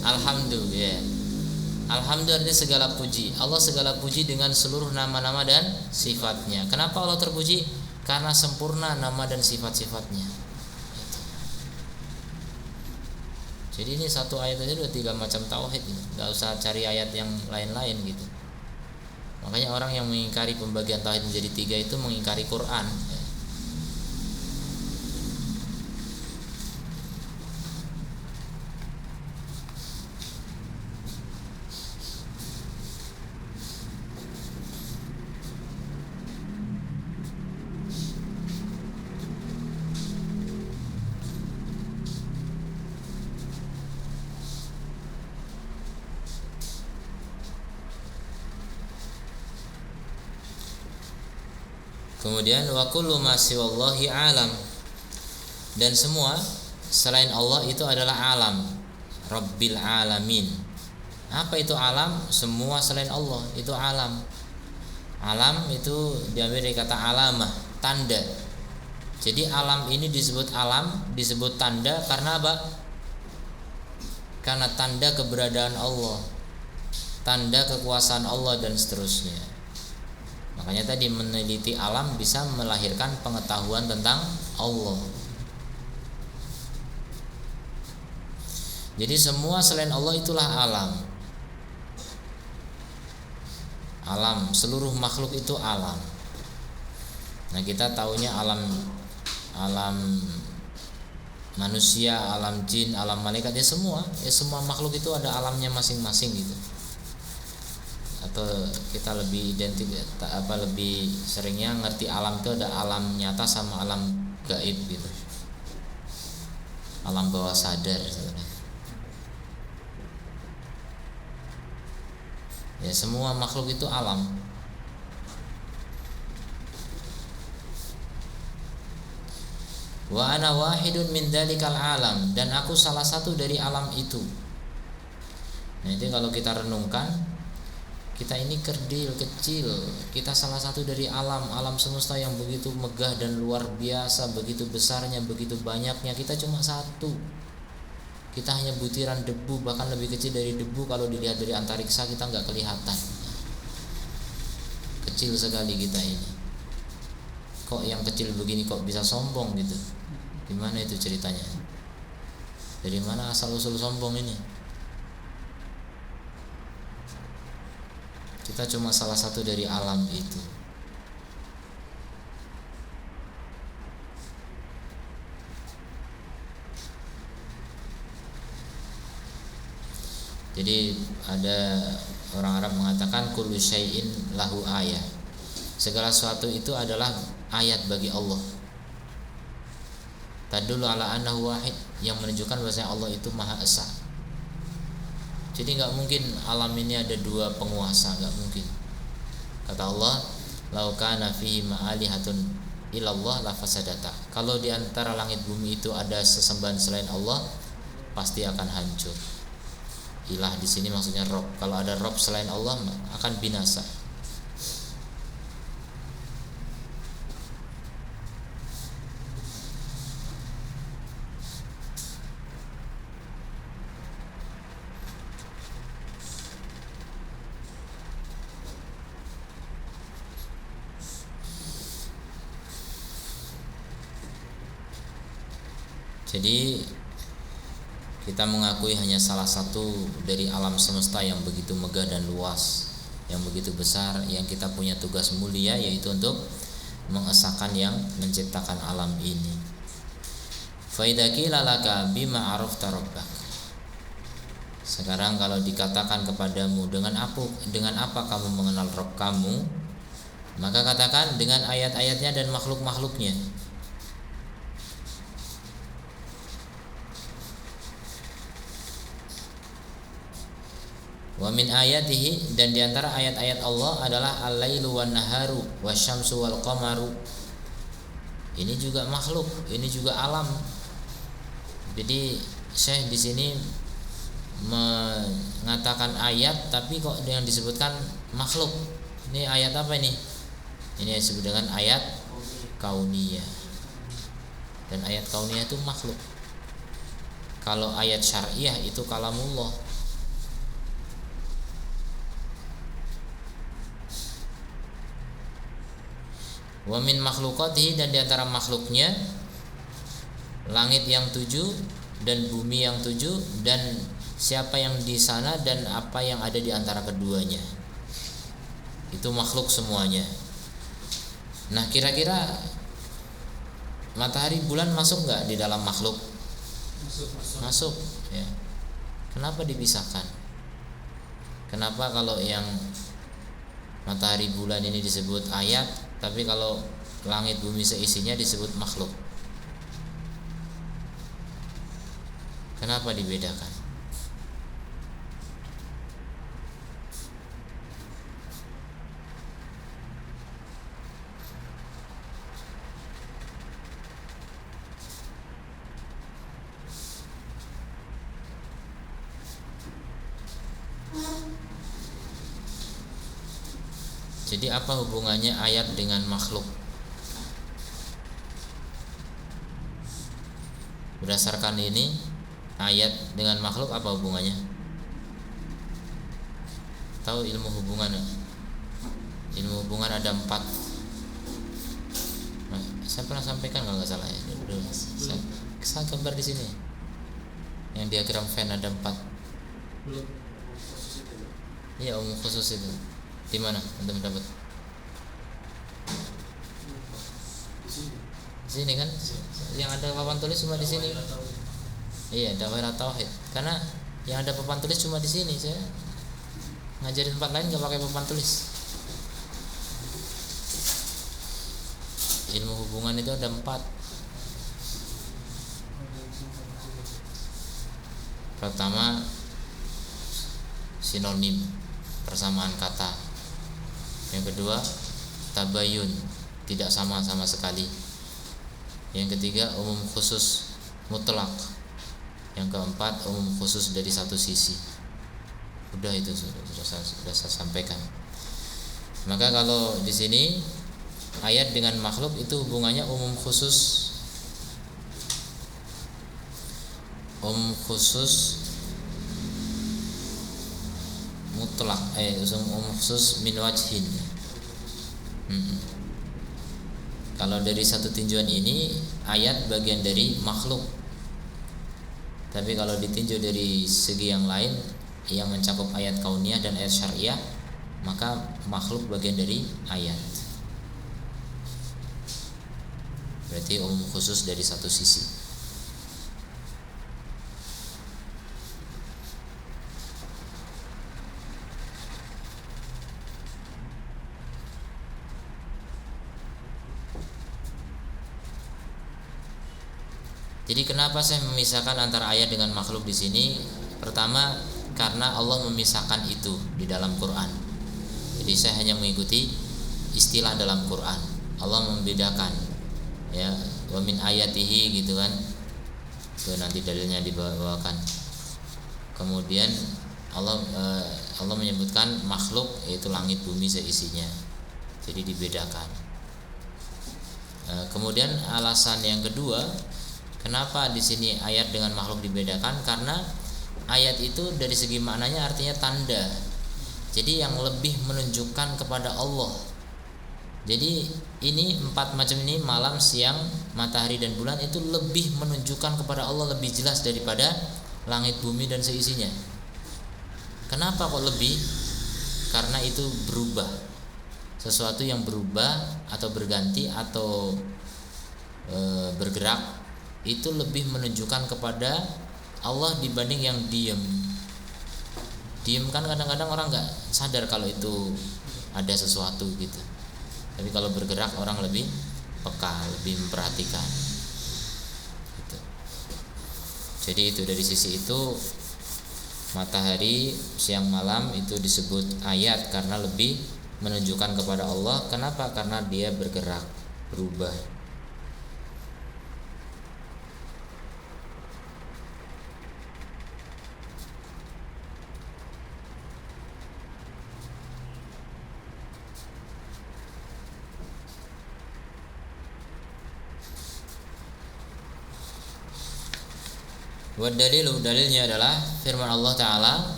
Alhamdulillah. Alhamdulillah segala puji. Allah segala puji dengan seluruh nama-nama dan sifatnya. Kenapa Allah terpuji? Karena sempurna nama dan sifat-sifatnya. Jadi ini satu ayat aja udah 3 macam tauhid. Gak usah cari ayat yang lain-lain gitu. Makanya orang yang mengingkari pembagian tauhid menjadi 3 itu mengingkari Quran. Kemudian wa kullu ma siwallahi alam, dan semua selain Allah itu adalah alam. Rabbil alamin. Apa itu alam? Semua selain Allah itu alam. Alam itu diambil dari kata alamah, tanda. Jadi alam ini disebut alam, disebut tanda karena apa? Karena tanda keberadaan Allah, tanda kekuasaan Allah dan seterusnya. Makanya tadi meneliti alam bisa melahirkan pengetahuan tentang Allah. Jadi semua selain Allah itulah alam. Alam, seluruh makhluk itu alam. Nah, kita taunya alam manusia, alam jin, alam malaikat, ya semua makhluk itu ada alamnya masing-masing gitu. Atau kita lebih lebih seringnya ngerti alam itu ada alam nyata sama alam gaib gitu. Alam bawah sadar sebenarnya. Ya semua makhluk itu alam. Wa ana wahidun min dalikal alam, dan aku salah satu dari alam itu. Nah, itu kalau kita renungkan, kita ini kerdil, kecil. Kita salah satu dari alam semesta yang begitu megah dan luar biasa, begitu besarnya, begitu banyaknya. Kita cuma satu. Kita hanya butiran debu, bahkan lebih kecil dari debu. Kalau dilihat dari antariksa kita nggak kelihatan. Kecil sekali kita ini. Kok yang kecil begini kok bisa sombong gitu? Gimana itu ceritanya? Dari mana asal usul sombong ini? Kita cuma salah satu dari alam itu. Jadi ada orang Arab mengatakan kullu syai'in lahu ayah. Segala sesuatu itu adalah ayat bagi Allah. Tadullu ala annahu wahid, yang menunjukkan bahwasanya Allah itu Maha Esa. Jadi nggak mungkin alam ini ada dua penguasa, nggak mungkin. Kata Allah, lau kana fihi ma'alihatun illallah lafasadata. Kalau di antara langit bumi itu ada sesembahan selain Allah, pasti akan hancur. Ilah di sini maksudnya Rob. Kalau ada Rob selain Allah akan binasa. Jadi kita mengakui hanya salah satu dari alam semesta yang begitu megah dan luas, yang begitu besar, yang kita punya tugas mulia, yaitu untuk mengesahkan yang menciptakan alam ini. Fa idza qila laka bima arafta rabbak. Sekarang kalau dikatakan kepadamu dengan apa kamu mengenal Rabb kamu, maka katakan dengan ayat-ayatnya dan makhluk-makhluknya. Wa min ayatihi, dan diantara ayat-ayat Allah adalah al-lailu wan naharu wasyamsu wal qamaru. Ini juga makhluk, ini juga alam. Jadi Syekh di sini mengatakan ayat, tapi kok yang disebutkan makhluk. Ini ayat apa ini? Ini disebut dengan ayat kauniyah. Dan ayat kauniyah itu makhluk. Kalau ayat syariah itu kalamullah. Wa min makhluqatihi, dan diantara makhluknya langit yang 7 dan bumi yang 7 dan siapa yang di sana dan apa yang ada di antara keduanya. Itu makhluk semuanya. Nah, kira-kira matahari bulan masuk nggak di dalam makhluk? Masuk ya. Kenapa dipisahkan? Kenapa kalau yang matahari bulan ini disebut ayat, tapi kalau langit bumi seisinya disebut makhluk? Kenapa dibedakan? Jadi apa hubungannya ayat dengan makhluk? Berdasarkan ini, ayat dengan makhluk apa hubungannya? Tahu ilmu hubungan? Ilmu hubungan ada 4. Nah, saya pernah sampaikan kalau nggak salah ya. Saya gambar di sini. Yang diagram Venn ada 4. Iya, umum khusus itu. Di mana Anda mendapat? Di sini kan? Yang ada papan tulis cuma di sini. Iya, dakwah tauhid. Karena yang ada papan tulis cuma di sini. Saya ngajarin tempat lain nggak pakai papan tulis. Ilmu hubungan itu ada 4. Pertama, sinonim, persamaan kata. Yang kedua, tabayun, tidak sama sama sekali. Yang ketiga, umum khusus mutlak. Yang keempat, umum khusus dari satu sisi. Udah itu sudah saya sampaikan. Maka kalau di sini ayat dengan makhluk itu hubungannya umum khusus mutlak, umum khusus min wajhin. Kalau dari satu tinjauan ini ayat bagian dari makhluk. Tapi kalau ditinjau dari segi yang lain yang mencakup ayat kauniyah dan ayat syariah, maka makhluk bagian dari ayat. Berarti umum khusus dari satu sisi. Jadi kenapa saya memisahkan antara ayat dengan makhluk di sini? Pertama, karena Allah memisahkan itu di dalam Quran. Jadi saya hanya mengikuti istilah dalam Quran. Allah membedakan, ya, wa min ayatihi gitu kan. Itu nanti dalilnya dibawakan. Kemudian Allah menyebutkan makhluk yaitu langit bumi seisinya. Jadi dibedakan. Kemudian alasan yang kedua, kenapa di sini ayat dengan makhluk dibedakan? Karena ayat itu dari segi maknanya artinya tanda. Jadi yang lebih menunjukkan kepada Allah. Jadi ini 4 macam ini, malam, siang, matahari dan bulan, itu lebih menunjukkan kepada Allah, lebih jelas daripada langit bumi dan seisinya. Kenapa kok lebih? Karena itu berubah. Sesuatu yang berubah atau berganti atau bergerak itu lebih menunjukkan kepada Allah dibanding yang diam. Diam kan kadang-kadang orang nggak sadar kalau itu ada sesuatu gitu. Tapi kalau bergerak orang lebih peka, lebih memperhatikan. Gitu. Jadi itu dari sisi itu matahari, siang, malam itu disebut ayat karena lebih menunjukkan kepada Allah. Kenapa? Karena dia bergerak, berubah. Wa dalilu, dalilnya adalah firman Allah Ta'ala,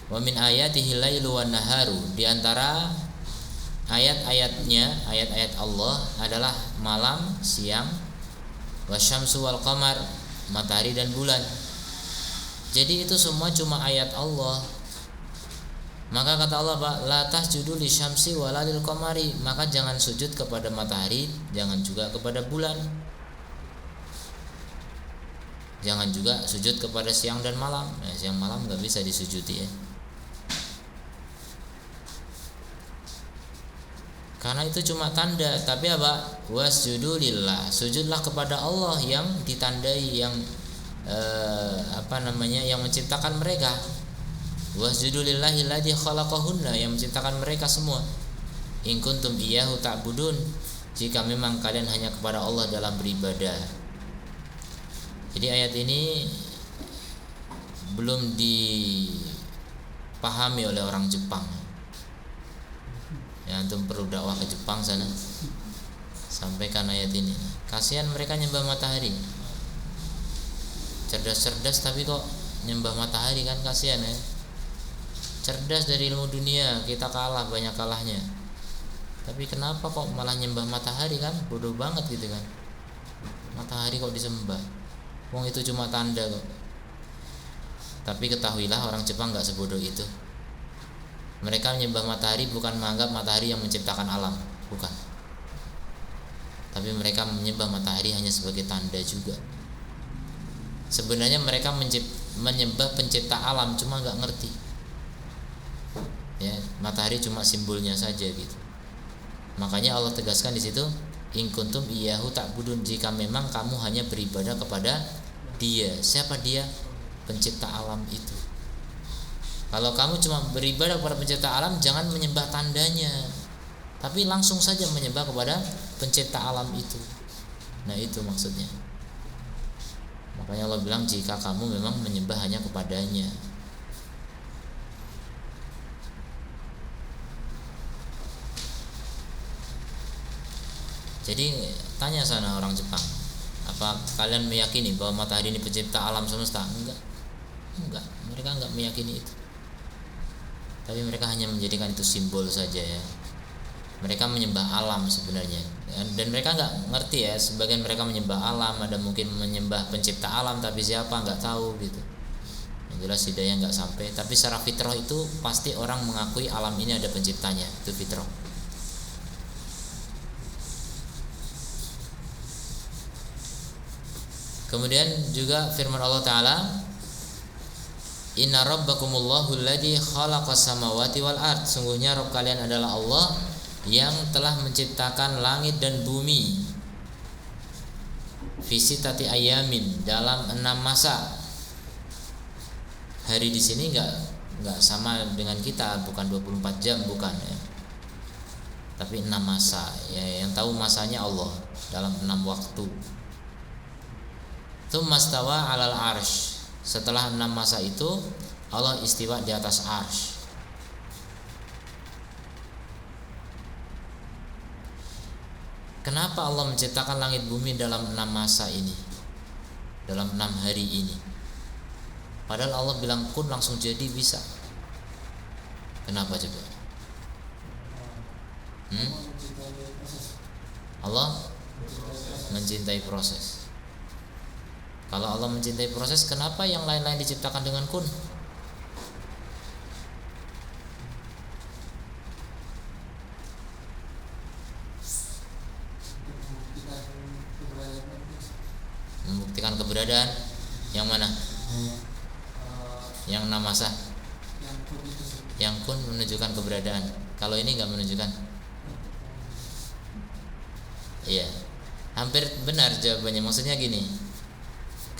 wa min ayatihi lailu wan naharu. Di antara ayat-ayatnya, ayat-ayat Allah adalah malam, siang, wasyamsu wal qamar, matahari dan bulan. Jadi itu semua cuma ayat Allah. Maka kata Allah, la tasjudu lisyamsi wala lil qamari, maka jangan sujud kepada matahari, jangan juga kepada bulan. Jangan juga sujud kepada siang dan malam. Siang malam nggak bisa disujudi ya. Karena itu cuma tanda. Tapi apa? Wasjudu lillah, sujudlah kepada Allah yang ditandai, yang yang menciptakan mereka. Wasjudu lillahi alladzi khalaqahunna, yang menciptakan mereka semua. In kuntum iyyahu ta'budun, jika memang kalian hanya kepada Allah dalam beribadah. Jadi ayat ini belum dipahami oleh orang Jepang. Ya antum perlu dakwah ke Jepang sana, sampaikan ayat ini. Kasihan mereka nyembah matahari, cerdas-cerdas tapi kok nyembah matahari, kan kasihan ya. Cerdas dari ilmu dunia, kita kalah, banyak kalahnya. Tapi kenapa kok malah nyembah matahari, kan bodoh banget gitu kan. Matahari kok disembah, wong itu cuma tanda kok. Tapi ketahuilah orang Jepang gak sebodoh itu. Mereka menyembah matahari bukan menganggap matahari yang menciptakan alam, bukan. Tapi mereka menyembah matahari hanya sebagai tanda juga. Sebenarnya mereka menyembah pencipta alam, cuma gak ngerti. Ya, matahari cuma simbolnya saja gitu. Makanya Allah tegaskan di situ, in kuntum iyyahu ta'budun, jika memang kamu hanya beribadah kepada Dia. Siapa Dia? Pencipta alam itu. Kalau kamu cuma beribadah kepada pencipta alam, jangan menyembah tandanya, tapi langsung saja menyembah kepada pencipta alam itu. Nah itu maksudnya. Makanya Allah bilang jika kamu memang menyembah hanya kepadanya. Jadi tanya sana orang Jepang, apa kalian meyakini bahwa matahari ini pencipta alam semesta? Enggak, mereka enggak meyakini itu. Tapi mereka hanya menjadikan itu simbol saja ya. Mereka menyembah alam sebenarnya. Dan mereka enggak ngerti ya, sebagian mereka menyembah alam, ada mungkin menyembah pencipta alam, tapi siapa enggak tahu gitu. Yang jelas hidayah enggak sampai. Tapi secara fitrah itu pasti orang mengakui alam ini ada penciptanya, itu fitrah. Kemudian juga firman Allah Ta'ala, inna rabbakumullahu alladzi khalaqas samawati wal ard, sungguhnya Rabb kalian adalah Allah yang telah menciptakan langit dan bumi fi sittati ayamin, dalam 6 masa. Hari di sini enggak sama dengan kita, bukan 24 jam, bukan ya. Tapi 6 masa ya, yang tahu masanya Allah dalam 6 waktu. Tsumma stawa 'alal arsy, setelah 6 masa itu Allah istiwa di atas arsy. Kenapa Allah menciptakan langit bumi dalam 6 masa ini, dalam 6 hari ini? Padahal Allah bilang kun langsung jadi bisa. Kenapa coba? Allah mencintai proses. Kalau Allah mencintai proses, kenapa yang lain-lain diciptakan dengan kun? Membuktikan keberadaan yang mana? Yang 6 masa. Yang kun menunjukkan keberadaan. Kalau ini enggak menunjukkan. Iya. Hampir benar jawabannya. Maksudnya gini,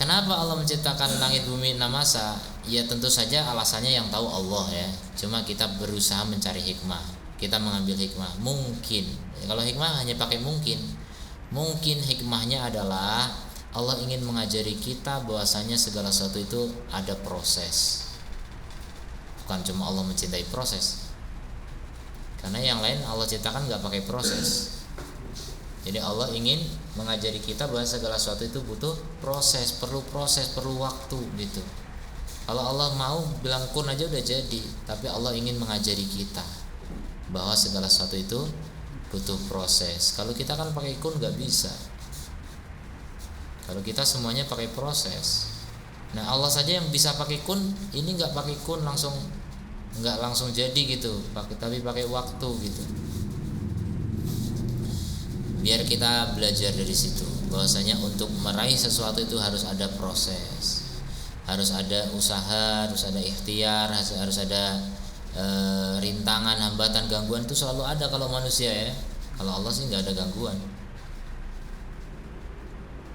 kenapa Allah menciptakan langit bumi 6 masa? Ya tentu saja alasannya yang tahu Allah ya. Cuma kita berusaha mencari hikmah. Kita mengambil hikmah. Mungkin kalau hikmah hanya pakai mungkin hikmahnya adalah Allah ingin mengajari kita bahwasanya segala sesuatu itu ada proses. Bukan cuma Allah mencintai proses. Karena yang lain Allah ciptakan enggak pakai proses. Jadi Allah ingin mengajari kita bahwa segala sesuatu itu butuh proses, perlu waktu gitu. Kalau Allah mau bilang kun aja udah jadi, tapi Allah ingin mengajari kita bahwa segala sesuatu itu butuh proses. Kalau kita kan pakai kun nggak bisa. Kalau kita semuanya pakai proses. Nah Allah saja yang bisa pakai kun, ini nggak pakai kun nggak langsung jadi gitu, tapi pakai waktu gitu. Biar kita belajar dari situ bahwasanya untuk meraih sesuatu itu harus ada proses, harus ada usaha, harus ada ikhtiar, harus ada rintangan, hambatan, gangguan itu selalu ada kalau manusia ya. Kalau Allah sih nggak ada gangguan.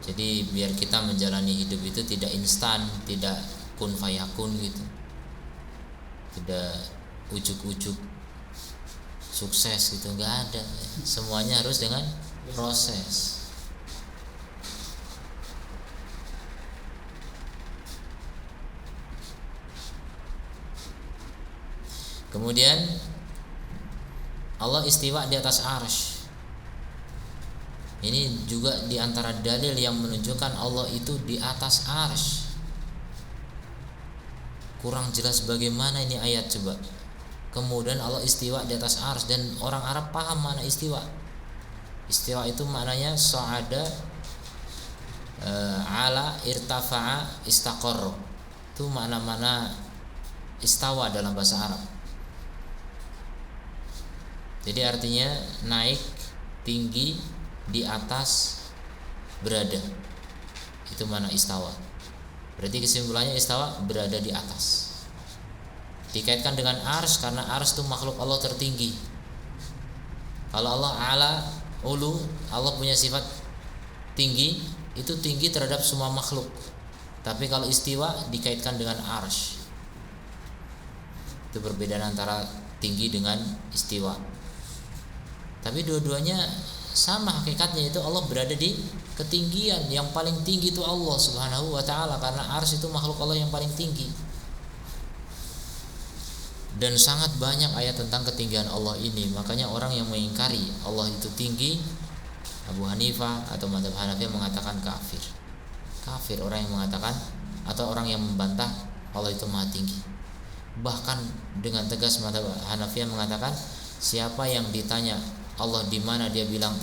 Jadi biar kita menjalani hidup itu tidak instan, tidak kun fayakun gitu, tidak ujuk-ujuk sukses gitu, nggak ada. Semuanya harus dengan proses. Kemudian Allah istiwa di atas arsy. Ini juga diantara dalil yang menunjukkan Allah itu di atas arsy. Kurang jelas bagaimana ini ayat coba. Kemudian Allah istiwa di atas arsy, dan orang Arab paham mana istiwa. Istiwa itu maknanya sa'ada, ala, irtafa'a, istaqarra. Itu makna-makna istawa dalam bahasa Arab. Jadi artinya naik, tinggi, di atas, berada. Itu makna istawa. Berarti kesimpulannya istawa berada di atas. Dikaitkan dengan ars karena ars itu makhluk Allah tertinggi. Kalau Allah ala, ulu, Allah punya sifat tinggi, itu tinggi terhadap semua makhluk. Tapi kalau istiwa dikaitkan dengan ars. Itu perbedaan antara tinggi dengan istiwa. Tapi dua-duanya sama hakikatnya, itu Allah berada di ketinggian. Yang paling tinggi itu Allah Subhanahu wa ta'ala, karena ars itu makhluk Allah yang paling tinggi. Dan sangat banyak ayat tentang ketinggian Allah ini. Makanya orang yang mengingkari Allah itu tinggi, Abu Hanifah atau mazhab Hanafi mengatakan kafir. Kafir orang yang mengatakan atau orang yang membantah Allah itu maha tinggi. Bahkan dengan tegas mazhab Hanafi mengatakan, siapa yang ditanya Allah di mana dia bilang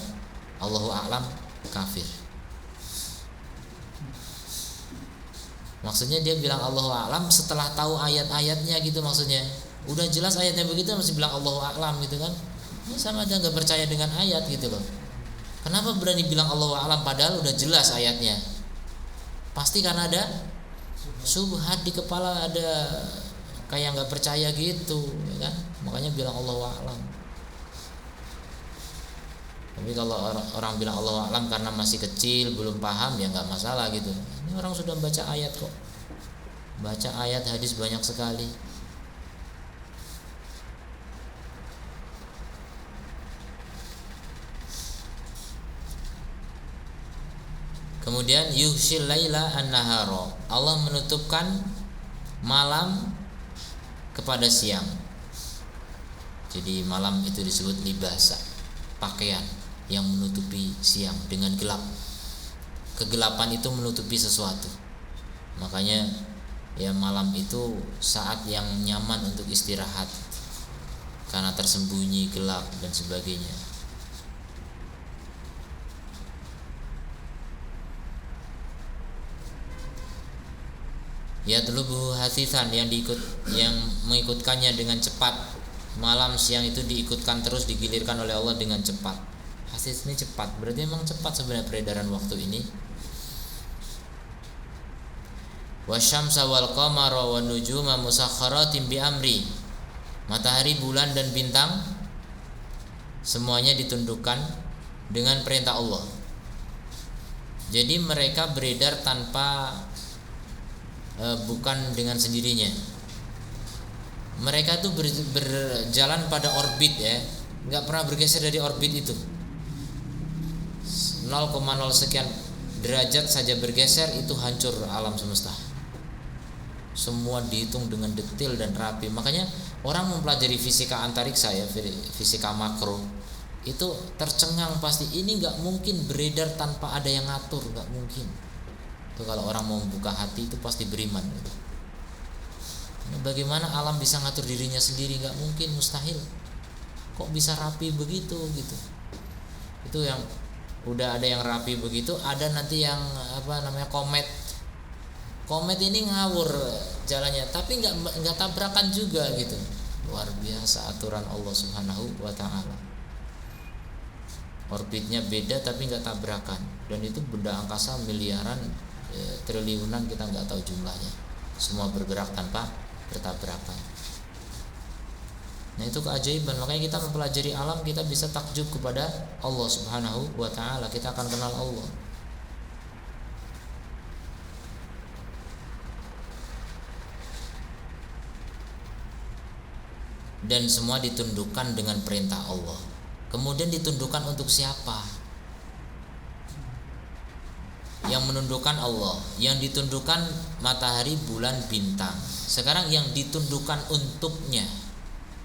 Allahu a'lam, kafir. Maksudnya dia bilang Allahu a'lam setelah tahu ayat-ayatnya gitu maksudnya. Udah jelas ayatnya begitu masih bilang Allahu a'lam gitu kan. Ini sama aja enggak percaya dengan ayat gitu loh. Kenapa berani bilang Allahu a'lam padahal udah jelas ayatnya? Pasti karena ada subhat di kepala, ada kayak enggak percaya gitu, ya kan? Makanya bilang Allahu a'lam. Tapi kalau orang bilang Allahu a'lam karena masih kecil, belum paham, ya enggak masalah gitu. Ini orang sudah baca ayat kok. Baca ayat hadis banyak sekali. Kemudian yughshil laila an-nahara. Allah menutupkan malam kepada siang. Jadi malam itu disebut libasa, pakaian yang menutupi siang dengan gelap. Kegelapan itu menutupi sesuatu. Makanya ya malam itu saat yang nyaman untuk istirahat karena tersembunyi, gelap dan sebagainya. Ya telubuh hasisan yang mengikutkannya dengan cepat. Malam siang itu diikutkan terus, digilirkan oleh Allah dengan cepat. Hasis ini cepat, berarti memang cepat sebenarnya peredaran waktu ini. Wasyamsa wal qamara wan nujuma musakhkharatin bi amri. Matahari, bulan dan bintang semuanya ditundukkan dengan perintah Allah. Jadi mereka beredar tanpa bukan dengan sendirinya. Mereka tuh berjalan pada orbit ya, nggak pernah bergeser dari orbit itu. 0,0 sekian derajat saja bergeser itu hancur alam semesta. Semua dihitung dengan detail dan rapi. Makanya orang mempelajari fisika antariksa ya, fisika makro, itu tercengang pasti. Ini nggak mungkin beredar tanpa ada yang ngatur, nggak mungkin. Itu kalau orang mau membuka hati itu pasti beriman gitu. Bagaimana alam bisa ngatur dirinya sendiri? Nggak mungkin, mustahil. Kok bisa rapi begitu gitu? Itu yang udah ada yang rapi begitu, ada nanti yang komet. Komet ini ngawur jalannya, tapi nggak tabrakan juga gitu. Luar biasa aturan Allah Subhanahu wa ta'ala. Orbitnya beda tapi nggak tabrakan, dan itu benda angkasa miliaran, triliunan, kita nggak tahu jumlahnya. Semua bergerak tanpa bertabrakan. Nah itu keajaiban. Makanya kita mempelajari alam, kita bisa takjub kepada Allah Subhanahu wa ta'ala. Kita akan kenal Allah. Dan semua ditundukkan dengan perintah Allah. Kemudian ditundukkan untuk siapa? Yang menundukkan Allah, yang ditundukkan matahari, bulan, bintang. Sekarang yang ditundukkan untuknya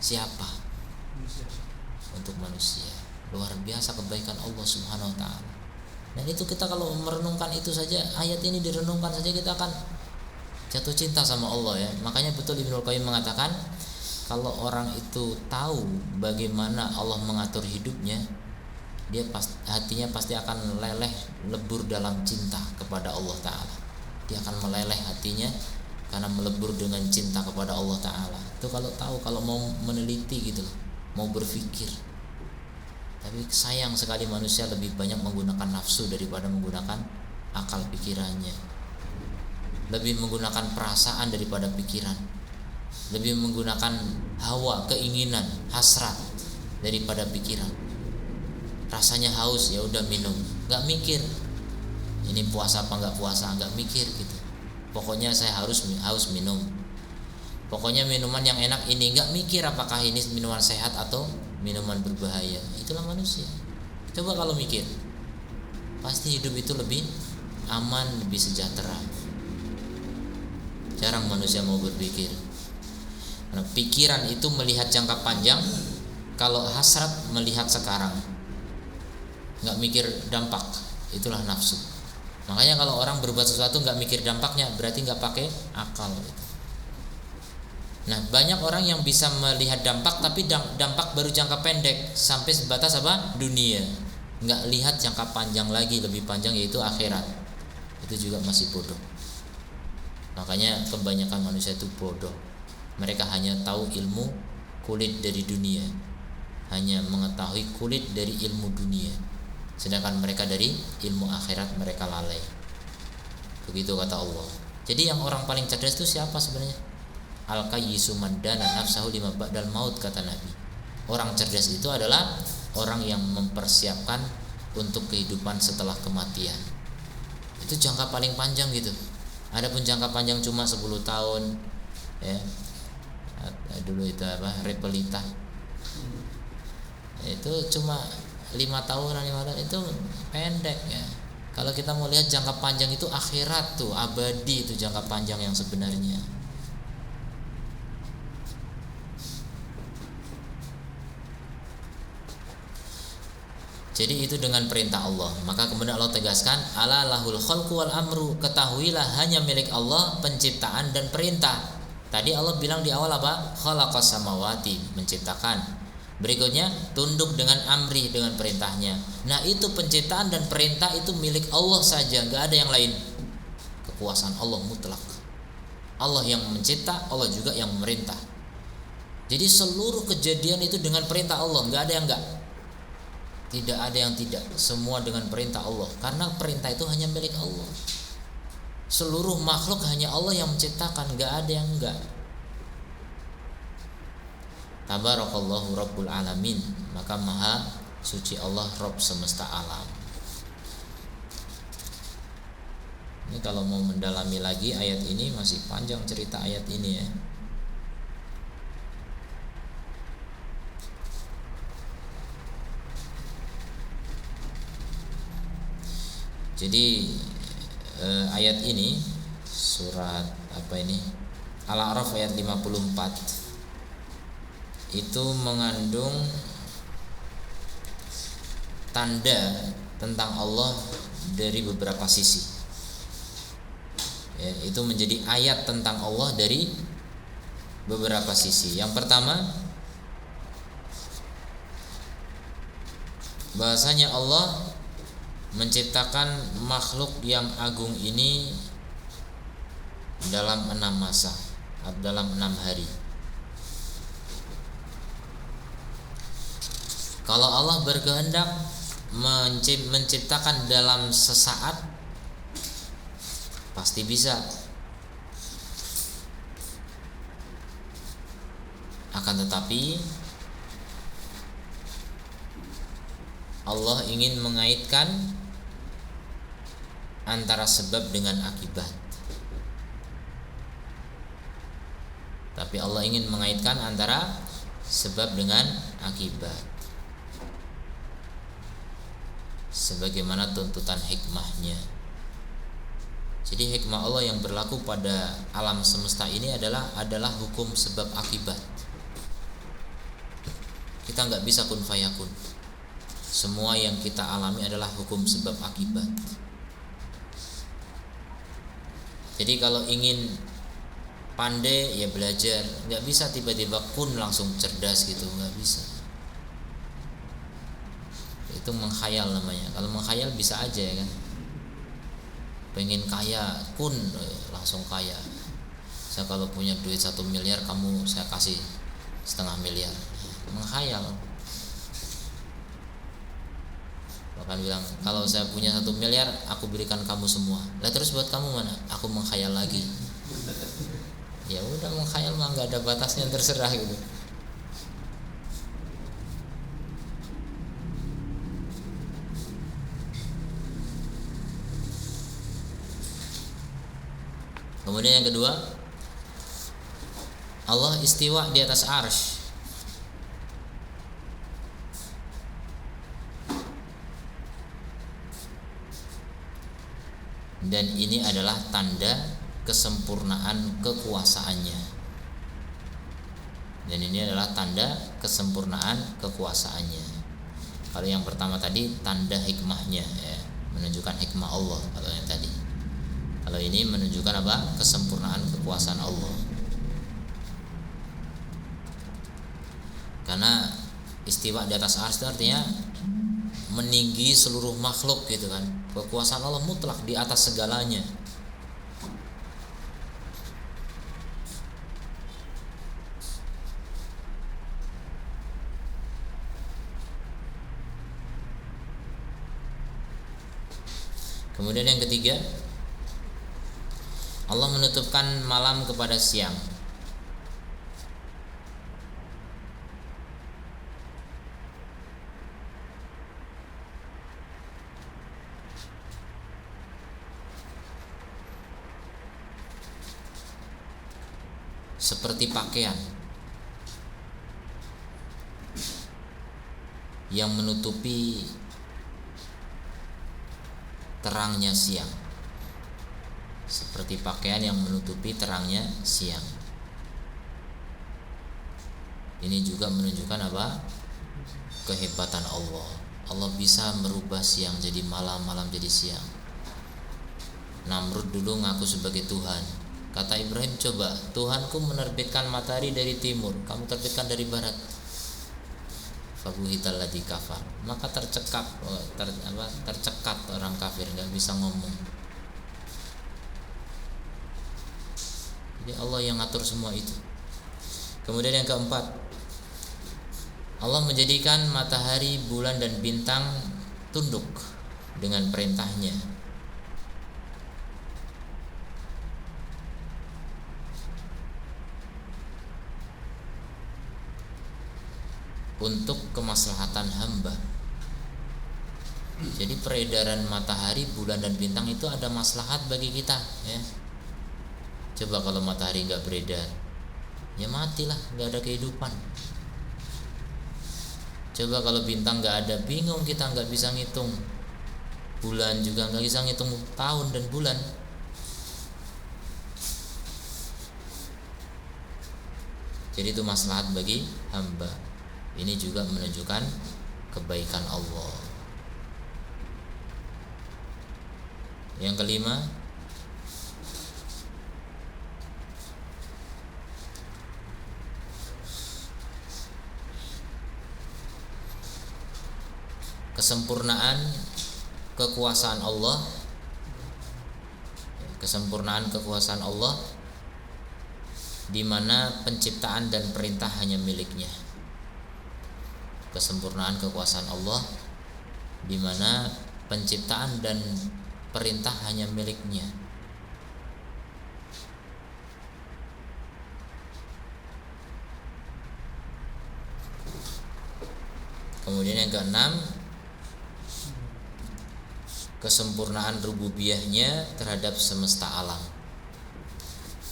siapa? untuk manusia. Luar biasa kebaikan Allah Subhanahu wa taala. Dan itu kita kalau merenungkan itu saja, ayat ini direnungkan saja, kita akan jatuh cinta sama Allah ya. Makanya betul Ibnu Qayyim mengatakan, kalau orang itu tahu bagaimana Allah mengatur hidupnya, dia hatinya pasti akan meleleh lebur dalam cinta kepada Allah Ta'ala. Dia akan meleleh hatinya karena melebur dengan cinta kepada Allah Ta'ala. Itu kalau tahu, kalau mau meneliti gitu, mau berpikir. Tapi sayang sekali manusia lebih banyak menggunakan nafsu daripada menggunakan akal pikirannya, lebih menggunakan perasaan daripada pikiran, lebih menggunakan hawa, keinginan, hasrat daripada pikiran. Rasanya haus, ya udah minum, nggak mikir ini puasa apa nggak puasa, nggak mikir gitu. Pokoknya saya harus minum. Pokoknya minuman yang enak ini, nggak mikir apakah ini minuman sehat atau minuman berbahaya. Itulah manusia. Coba kalau mikir, pasti hidup itu lebih aman, lebih sejahtera. Jarang manusia mau berpikir. Karena pikiran itu melihat jangka panjang, kalau hasrat melihat sekarang, nggak mikir dampak. Itulah nafsu. Makanya kalau orang berbuat sesuatu nggak mikir dampaknya, berarti nggak pakai akal. Nah, banyak orang yang bisa melihat dampak, tapi dampak baru jangka pendek, sampai sebatas apa? Dunia. Nggak lihat jangka panjang lagi, lebih panjang, yaitu akhirat. Itu juga masih bodoh. Makanya kebanyakan manusia itu bodoh. Mereka hanya tahu ilmu kulit dari dunia, hanya mengetahui kulit dari ilmu dunia, sedangkan mereka dari ilmu akhirat mereka lalai. Begitu kata Allah. Jadi yang orang paling cerdas itu siapa sebenarnya? Al-qayyisu man dana nafsahu lima ba'dal maut, kata Nabi. Orang cerdas itu adalah orang yang mempersiapkan untuk kehidupan setelah kematian. Itu jangka paling panjang gitu. Adapun jangka panjang cuma 10 tahun ya. Dulu itu apa? Repelita. Itu cuma 5 tahun itu pendek ya. Kalau kita mau lihat jangka panjang itu akhirat tuh, abadi, itu jangka panjang yang sebenarnya. Jadi itu dengan perintah Allah. Maka kemudian Allah tegaskan, ala lahul khalqu wal amru, ketahuilah hanya milik Allah penciptaan dan perintah. Tadi Allah bilang di awal apa? Khalaqas samawati, menciptakan. Berikutnya tunduk dengan amri, dengan perintahnya. Nah, itu penciptaan dan perintah itu milik Allah saja, enggak ada yang lain. Kekuasaan Allah mutlak. Allah yang mencipta, Allah juga yang memerintah. Jadi seluruh kejadian itu dengan perintah Allah, enggak ada yang enggak. Tidak ada yang tidak, semua dengan perintah Allah. Karena perintah itu hanya milik Allah. Seluruh makhluk hanya Allah yang menciptakan, enggak ada yang enggak. Tabarakallahu Rabbul Alamin. Maka maha suci Allah, Rabb semesta alam. Ini kalau mau mendalami lagi ayat ini, masih panjang cerita ayat ini ya. Jadi ayat ini surat apa ini? Al-A'raf ayat 54 itu mengandung tanda tentang Allah dari beberapa sisi. Ya, itu menjadi ayat tentang Allah dari beberapa sisi. Yang pertama, bahasanya Allah menciptakan makhluk yang agung ini dalam 6 masa, dalam 6 hari. Kalau Allah berkehendak menciptakan dalam sesaat, pasti bisa. Akan tetapi Allah ingin mengaitkan antara sebab dengan akibat. Tapi Allah ingin mengaitkan antara sebab dengan akibat, sebagaimana tuntutan hikmahnya. Jadi hikmah Allah yang berlaku pada alam semesta ini adalah hukum sebab akibat. Kita nggak bisa kun fayakun. Semua yang kita alami adalah hukum sebab akibat. Jadi kalau ingin pandai ya belajar, nggak bisa tiba-tiba kun langsung cerdas gitu, nggak bisa. Itu menghayal namanya. Kalau menghayal bisa aja ya kan. Pengen kaya kun langsung kaya. Saya kalau punya duit 1 miliar kamu saya kasih 0,5 miliar. Menghayal. Bahkan bilang kalau saya punya 1 miliar aku berikan kamu semua. Lah terus buat kamu mana? Aku menghayal lagi. Ya udah, menghayal mah nggak ada batasnya, terserah gitu. Kemudian yang kedua, Allah istiwa di atas arsy. Dan ini adalah tanda kesempurnaan kekuasaannya. Dan ini adalah tanda kesempurnaan kekuasaannya. Kalau yang pertama tadi tanda hikmahnya ya, menunjukkan hikmah Allah kalau yang tadi. Kalau ini menunjukkan apa? Kesempurnaan kekuasaan Allah. Karena istiwa di atas arsy itu artinya meninggi seluruh makhluk gitu kan. Kekuasaan Allah mutlak di atas segalanya. Kemudian yang ketiga, Allah menutupkan malam kepada siang. Seperti pakaian yang menutupi terangnya siang. Seperti pakaian yang menutupi terangnya siang. Ini juga menunjukkan apa? Kehebatan Allah. Allah bisa merubah siang jadi malam, malam jadi siang. Namrud dulu ngaku sebagai Tuhan. Kata Ibrahim, coba Tuhanku menerbitkan matahari dari timur, kamu terbitkan dari barat. Fabuhital ladzi kafar. Maka tercekat orang kafir, nggak bisa ngomong. Jadi Allah yang ngatur semua itu. Kemudian yang keempat, Allah menjadikan matahari, bulan dan bintang tunduk dengan perintahnya. Untuk kemaslahatan hamba. Jadi peredaran matahari, bulan dan bintang itu ada maslahat bagi kita ya. Coba kalau matahari nggak beredar, ya matilah, nggak ada kehidupan. Coba kalau bintang nggak ada, bingung kita, nggak bisa ngitung. Bulan juga nggak bisa ngitung tahun dan bulan. Jadi itu maslahat bagi hamba. Ini juga menunjukkan kebaikan Allah. Yang kelima, kesempurnaan kekuasaan Allah. Kesempurnaan kekuasaan Allah di mana penciptaan dan perintah hanya miliknya. Kesempurnaan kekuasaan Allah di mana penciptaan dan perintah hanya miliknya. Kemudian yang keenam, kesempurnaan rububiyahnya terhadap semesta alam.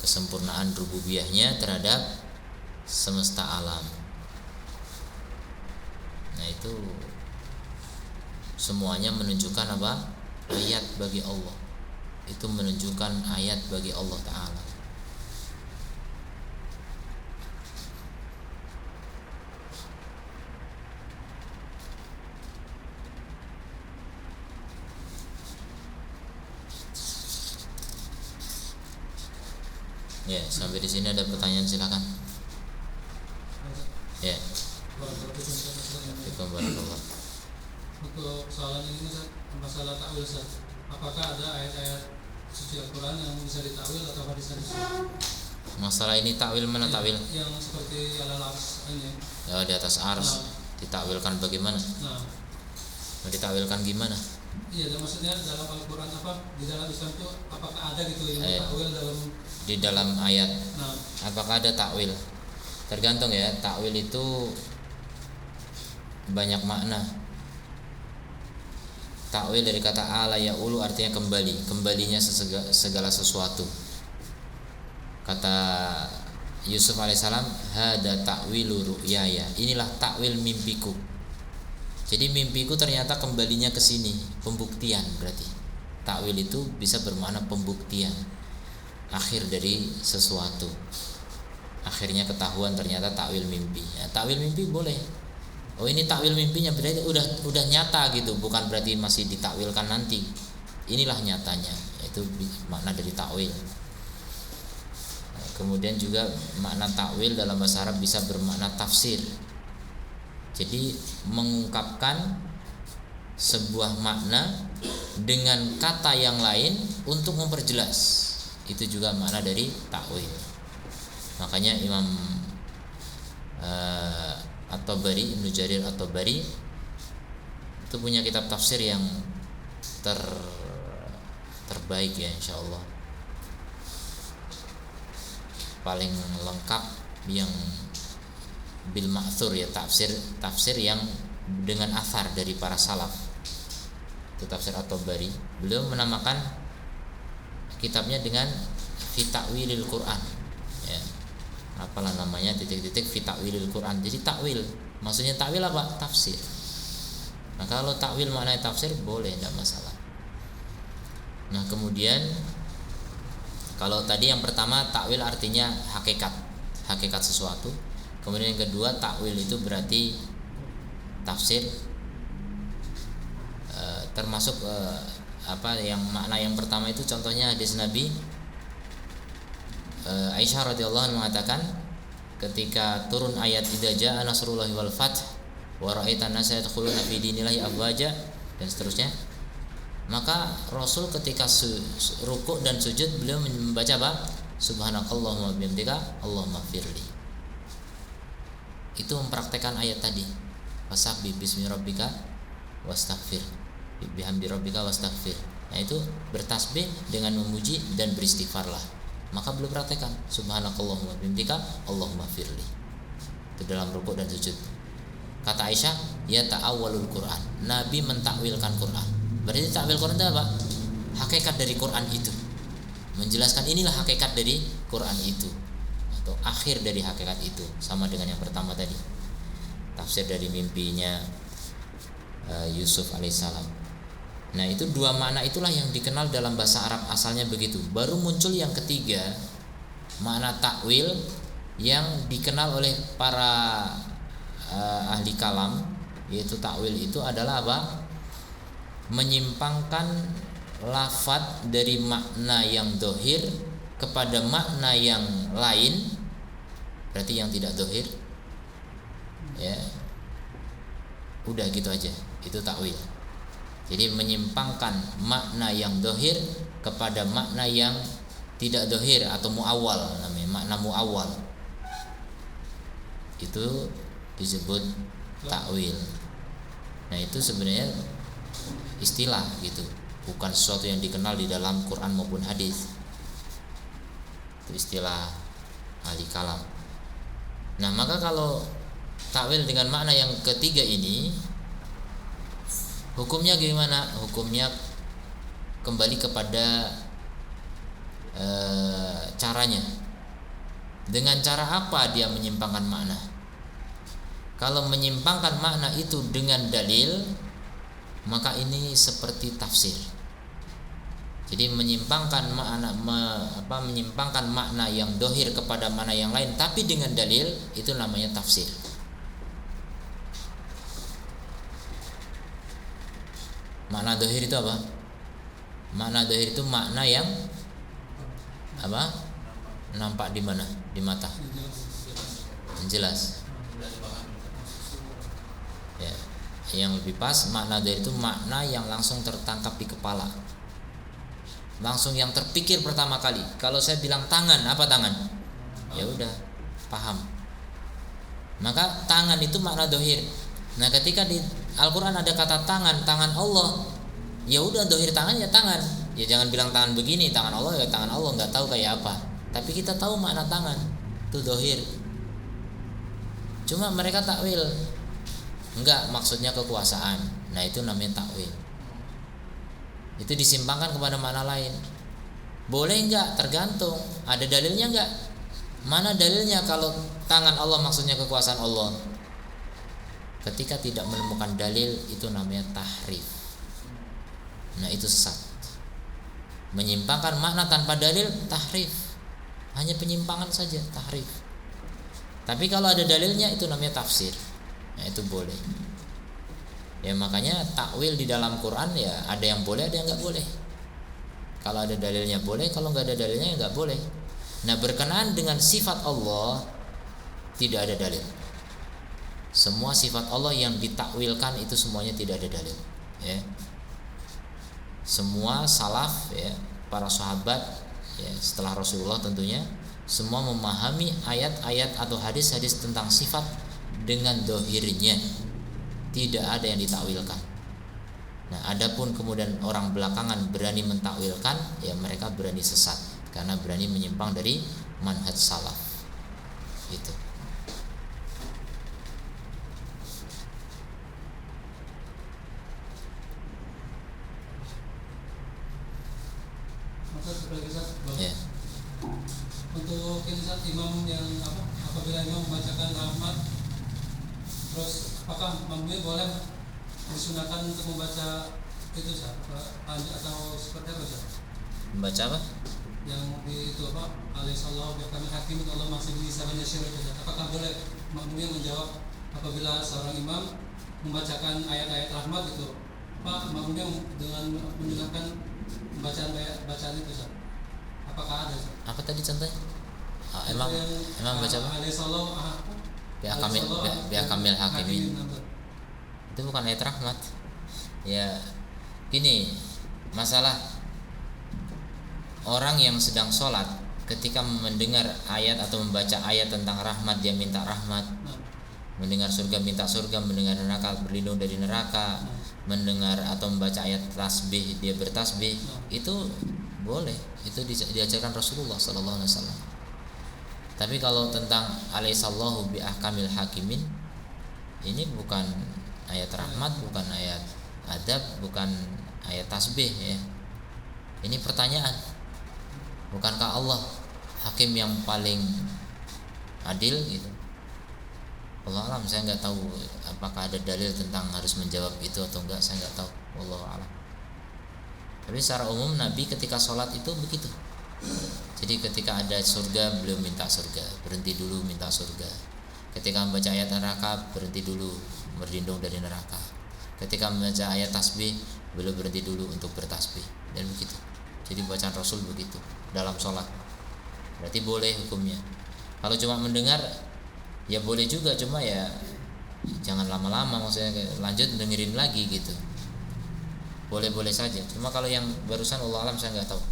Kesempurnaan rububiyahnya terhadap semesta alam. Nah itu semuanya menunjukkan apa? Ayat bagi Allah. Itu menunjukkan ayat bagi Allah Ta'ala. Ya, sampai di sini ada pertanyaan, silakan. Ya. Barakallah. Untuk soalan ini Ustaz, masalah takwil Ustaz. Apakah ada ayat-ayat suci Al-Qur'an yang bisa ditakwil atau hadis-hadis? Masalah ini takwil mana takwil? Yang seperti al-ars ini. Ya, di atas ars. Ditakwilkan bagaimana? Mau ditakwilkan gimana? Iya, maksudnya dalam Al-Qur'an di dalam Islam itu apakah ada gitu yang takwil di dalam ayat? Apakah ada takwil? Tergantung ya, takwil itu banyak makna. Takwil dari kata ala yaulu artinya kembali, kembalinya segala sesuatu. Kata Yusuf alaihissalam, hada ta'wilu ru'yaya, inilah takwil mimpiku. Jadi mimpiku ternyata kembalinya ke sini, pembuktian berarti. Takwil itu bisa bermakna pembuktian, akhir dari sesuatu. Akhirnya ketahuan ternyata takwil mimpi. Ya, takwil mimpi boleh. Oh, ini takwil mimpinya berarti udah nyata gitu, bukan berarti masih ditakwilkan nanti. Inilah nyatanya, itu makna dari takwil. Kemudian juga makna takwil dalam bahasa Arab bisa bermakna tafsir. Jadi mengungkapkan sebuah makna dengan kata yang lain untuk memperjelas. Itu juga makna dari takwil. Makanya Imam At-Tabari, Ibnu Jarir At-Tabari itu punya kitab tafsir yang terbaik ya, insyaallah. Paling lengkap yang bil ma'thur ya, tafsir yang dengan athar dari para salaf. Itu tafsir At-Tabari. Beliau menamakan kitabnya dengan Fi Ta'wilil Quran. Ya. Apalah namanya, titik-titik Fi Ta'wilil Quran. Jadi takwil, maksudnya takwil apa? Tafsir. Nah, kalau takwil maknanya tafsir boleh, tidak masalah. Nah, kemudian kalau tadi yang pertama takwil artinya hakikat sesuatu. Kemudian yang kedua takwil itu berarti tafsir, termasuk yang makna yang pertama itu contohnya hadis Nabi Aisyah radhiyallahu anha mengatakan ketika turun ayat idza jaa nasrullahi wal fath wa ra'aitan nasa yadkhuluna fi dinillahi afwaja dan seterusnya, maka Rasul ketika rukuk dan sujud beliau membaca apa? Subhanakallahumma wa bihamdika Allahumma firli. Itu mempraktekkan ayat tadi. Wasabbih bismi rabbika wastaghfir. Bihamdi rabbika wastaghfir. Nah, itu bertasbih dengan memuji dan beristighfarlah. Maka beliau praktekkan subhanakallahumma wa bihamdika Allahumma firli. Itu dalam rukuk dan sujud. Kata Aisyah, ya ta'awwalul Quran. Nabi mentakwilkan Quran. Berarti takwil Quran itu apa? Hakikat dari Quran itu. Menjelaskan inilah hakikat dari Quran itu, atau akhir dari hakikat itu, sama dengan yang pertama tadi. Tafsir dari mimpinya Yusuf alaihissalam. Nah, itu dua makna itulah yang dikenal dalam bahasa Arab asalnya begitu. Baru muncul yang ketiga, makna takwil yang dikenal oleh para ahli kalam, yaitu takwil itu adalah apa? Menyimpangkan lafadz dari makna yang dohir kepada makna yang lain, berarti yang tidak dohir. Ya, udah gitu aja, itu takwil. Jadi menyimpangkan makna yang dohir kepada makna yang tidak dohir atau muawwal, namanya makna muawwal. Itu disebut takwil. Nah, itu sebenarnya istilah gitu, bukan sesuatu yang dikenal di dalam Quran maupun hadis. Itu istilah ahli kalam. Nah, maka kalau takwil dengan makna yang ketiga ini, hukumnya gimana? Hukumnya kembali kepada caranya. Dengan cara apa dia menyimpangkan makna? Kalau menyimpangkan makna itu dengan dalil, maka ini seperti tafsir. Jadi menyimpangkan makna yang dohir kepada makna yang lain, tapi dengan dalil, itu namanya tafsir. Makna dohir itu apa? Makna dohir itu makna yang apa? nampak di mana? Di mata. Jelas. Ya. Yang lebih pas makna dhahir itu makna yang langsung tertangkap di kepala. Langsung yang terpikir pertama kali. Kalau saya bilang tangan, apa tangan? Ya udah, paham. Maka tangan itu makna dhahir. Nah, ketika di Al-Qur'an ada kata tangan, tangan Allah, ya udah dhahir tangan ya tangan. Ya jangan bilang tangan begini, tangan Allah ya tangan Allah, enggak tahu kayak apa. Tapi kita tahu makna tangan. Itu dhahir. Cuma mereka takwil. Enggak, maksudnya kekuasaan. Nah, itu namanya takwil. Itu disimpangkan kepada makna lain. Boleh enggak? Tergantung. Ada dalilnya enggak? Mana dalilnya kalau tangan Allah maksudnya kekuasaan Allah? Ketika tidak menemukan dalil, itu namanya tahrif. Nah, itu sesat. Menyimpangkan makna tanpa dalil, tahrif. Hanya penyimpangan saja, tahrif. Tapi kalau ada dalilnya, itu namanya tafsir. Nah, itu boleh. Ya makanya takwil di dalam Quran ya ada yang boleh, ada yang enggak boleh. Kalau ada dalilnya boleh, kalau enggak ada dalilnya enggak boleh. Nah, berkenaan dengan sifat Allah tidak ada dalil. Semua sifat Allah yang ditakwilkan itu semuanya tidak ada dalil. Ya. Semua salaf, ya, para sahabat, ya, setelah Rasulullah tentunya, semua memahami ayat-ayat atau hadis-hadis tentang sifat dengan dohirnya. Tidak ada yang ditakwilkan. Nah, adapun kemudian orang belakangan berani mentakwilkan, ya mereka berani sesat karena berani menyimpang dari manhaj salaf. Itu. Yeah. Untuk ini saat imam yang apabila imam membacakan rahmat, terus apakah makmumnya boleh disunahkan untuk membaca itu Ustaz? Atau seperti apa Ustaz? Membaca apa? Yang di itu apa? Alaihissalam kami hakim Allah masih bisa menyesir itu. Apakah boleh makmumnya menjawab apabila seorang imam membacakan ayat-ayat rahmat itu? Pak, makmumnya dengan menggunakan bacaan itu Ustaz? Apakah ada Ustaz? Apa tadi contohnya? Emang baca apa? Alaihissalam Biakamil hakimin. Itu bukan ayat rahmat. Ya, gini, masalah orang yang sedang sholat ketika mendengar ayat atau membaca ayat tentang rahmat, dia minta rahmat. Mendengar surga minta surga, mendengar neraka berlindung dari neraka, mendengar atau membaca ayat tasbih dia bertasbih, itu boleh. Itu diajarkan Rasulullah sallallahu alaihi wasallam. Tapi kalau tentang alaihissallahu bi ahkamil hakimin, ini bukan ayat rahmat, bukan ayat adab, bukan ayat tasbih, ya. Ini pertanyaan. Bukankah Allah hakim yang paling adil gitu? Allah alam, saya nggak tahu apakah ada dalil tentang harus menjawab itu atau enggak, saya nggak tahu. Wallahu alam. Tapi secara umum Nabi ketika sholat itu begitu. Jadi ketika ada surga beliau minta surga, berhenti dulu minta surga. Ketika membaca ayat neraka berhenti dulu berlindung dari neraka. Ketika membaca ayat tasbih beliau berhenti dulu untuk bertasbih, dan begitu. Jadi bacaan Rasul begitu dalam sholat. Berarti boleh hukumnya. Kalau cuma mendengar ya boleh juga, cuma ya jangan lama-lama, maksudnya lanjut dengerin lagi gitu. Boleh-boleh saja. Cuma kalau yang barusan Allah alam saya nggak tahu.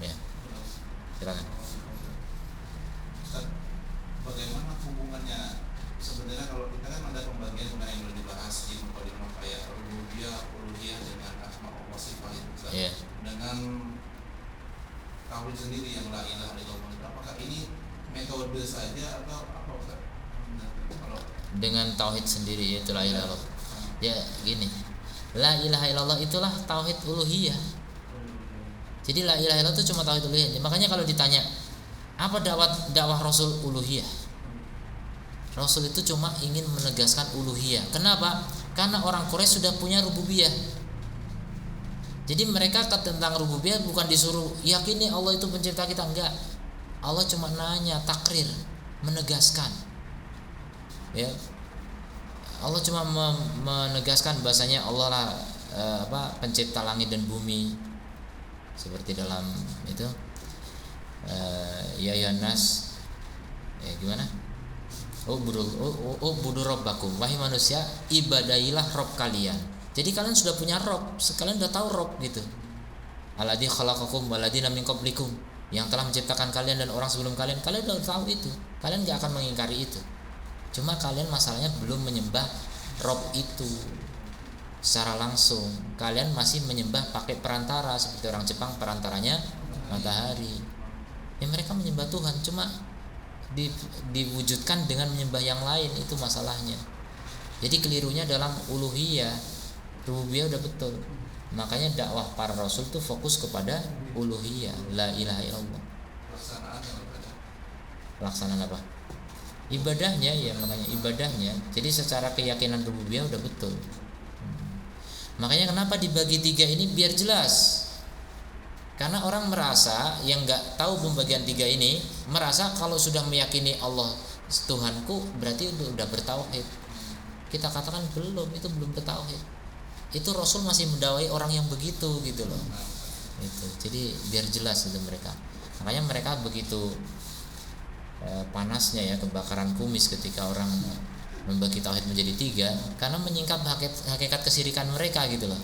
Ya. Silakan. Bagaimana hubungannya sebenarnya kalau kita kan ada pembagian yang sudah dibahas di mukadimah kayak uluhiyah dengan asma wa sifat itu dengan tauhid sendiri yang la ilaha illallah. Apakah ini metode saja atau apa Ustaz? Kalau dengan tauhid sendiri yaitu la ilaha illallah. Ya gini. La ilaha illallah itulah tauhid uluhiyah. Jadi la ilaha illallah itu cuma tauhid uluhiyah. Makanya kalau ditanya apa dakwah Rasul uluhiyah? Rasul itu cuma ingin menegaskan uluhiyah. Kenapa? Karena orang Quraisy sudah punya rububiyah. Jadi mereka tentang rububiyah bukan disuruh yakini Allah itu pencipta kita, enggak. Allah cuma nanya, takrir, menegaskan. Ya. Allah cuma menegaskan bahasanya Allah lah pencipta langit dan bumi, seperti dalam itu ya Yohanes gimana? Ubudu rabbakum, wahai manusia, ibadahilah Rob kalian. Jadi kalian sudah punya Rob, kalian sudah tahu Rob gitu. Alladzi khalaqakum waladina min qablikum, yang telah menciptakan kalian dan orang sebelum kalian sudah tahu itu. Kalian gak akan mengingkari itu. Cuma kalian masalahnya belum menyembah Rob itu secara langsung. Kalian masih menyembah pakai perantara, seperti orang Jepang perantaranya matahari. Ya mereka menyembah Tuhan, cuma diwujudkan dengan menyembah yang lain, itu masalahnya. Jadi kelirunya dalam uluhiyah, rububiyah udah betul. Makanya dakwah para rasul tuh fokus kepada uluhiyah, la ilaha illallah. Pelaksanaan apa? Ibadahnya, ya makanya ibadahnya. Jadi secara keyakinan rububiyah udah betul. Makanya kenapa dibagi 3 ini biar jelas. Karena orang merasa yang nggak tahu pembagian 3 ini merasa kalau sudah meyakini Allah Tuhanku berarti udah bertauhid. Kita katakan belum, itu belum bertauhid. Itu Rasul masih mendakwai orang yang begitu gitu loh. Itu. Jadi biar jelas itu mereka. Makanya mereka begitu panasnya ya kebakaran kumis ketika orang membagi tauhid menjadi 3 karena menyingkap hakikat kesirikan mereka gitu loh.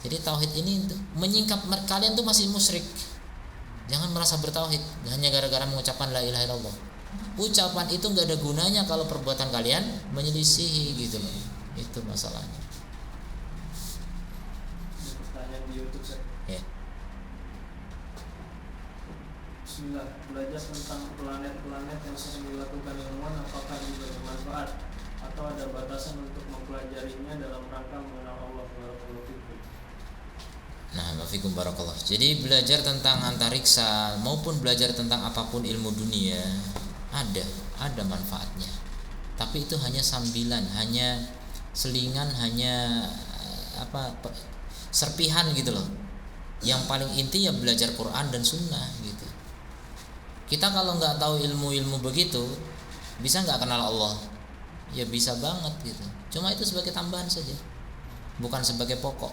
Jadi tauhid ini menyingkap kalian tuh masih musyrik. Jangan merasa bertauhid hanya gara-gara mengucapkan la ilaha illallah. Ucapan itu enggak ada gunanya kalau perbuatan kalian menyelisihi gitu loh. Itu masalahnya. Pertanyaan di YouTube saya. Ya. Bismillah, belajar tentang planet-planet yang sering dilakukan ilmuwan apakah juga bermanfaat atau ada batasan untuk mempelajarinya dalam rangka mengenal Allah Subhanahu. Nah, wafikum barakallah. Jadi belajar tentang antariksa maupun belajar tentang apapun ilmu dunia ada manfaatnya. Tapi itu hanya sambilan, hanya selingan, hanya serpihan gitu loh. Yang paling inti ya belajar Quran dan Sunnah gitu. Kita kalau nggak tahu ilmu-ilmu begitu, bisa nggak kenal Allah? Ya bisa banget gitu. Cuma itu sebagai tambahan saja, bukan sebagai pokok.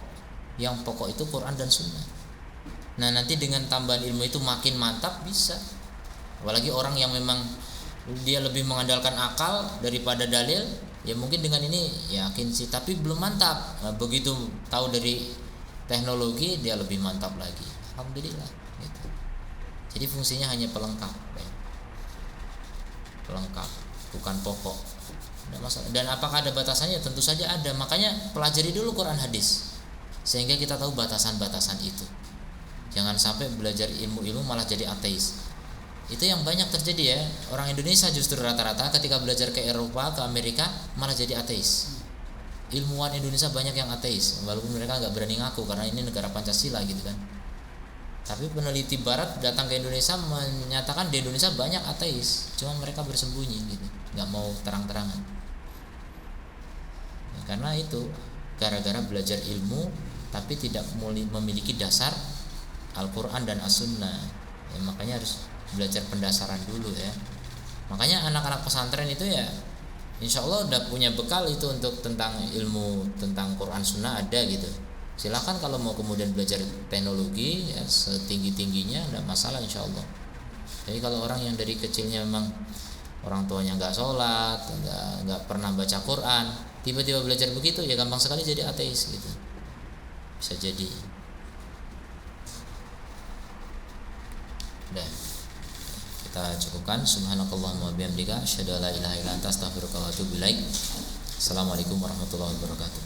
Yang pokok itu Quran dan Sunnah. Nah nanti dengan tambahan ilmu itu makin mantap bisa. Apalagi orang yang memang dia lebih mengandalkan akal daripada dalil, ya mungkin dengan ini yakin sih, tapi belum mantap. Nah, begitu tahu dari teknologi dia lebih mantap lagi. Alhamdulillah. Gitu. Jadi fungsinya hanya pelengkap, pelengkap, bukan pokok. Tidak masalah. Dan apakah ada batasannya? Tentu saja ada. Makanya pelajari dulu Quran hadis, sehingga kita tahu batasan-batasan itu. Jangan sampai belajar ilmu-ilmu malah jadi ateis. Itu yang banyak terjadi ya. Orang Indonesia justru rata-rata ketika belajar ke Eropa, ke Amerika malah jadi ateis. Ilmuwan Indonesia banyak yang ateis, walaupun mereka nggak berani ngaku karena ini negara Pancasila gitu kan. Tapi peneliti Barat datang ke Indonesia menyatakan di Indonesia banyak ateis, cuma mereka bersembunyi gitu, nggak mau terang-terangan. Ya, karena itu gara-gara belajar ilmu tapi tidak memiliki dasar Al-Quran dan As-Sunnah. Ya, makanya harus belajar pendasaran dulu ya. Makanya anak-anak pesantren itu ya insya Allah udah punya bekal itu untuk tentang ilmu tentang Quran Sunnah ada gitu. Silakan kalau mau kemudian belajar teknologi ya setinggi-tingginya tidak masalah insya Allah. Jadi kalau orang yang dari kecilnya memang orang tuanya nggak sholat, nggak pernah baca Quran, tiba-tiba belajar begitu ya gampang sekali jadi ateis gitu. Bisa jadi. Udah. Kita cukupkan. Subhanakallahumma wabihamdika asyhadu an la ilaha illa anta astaghfiruka wa atubu ilaik. Assalamualaikum warahmatullahi wabarakatuh.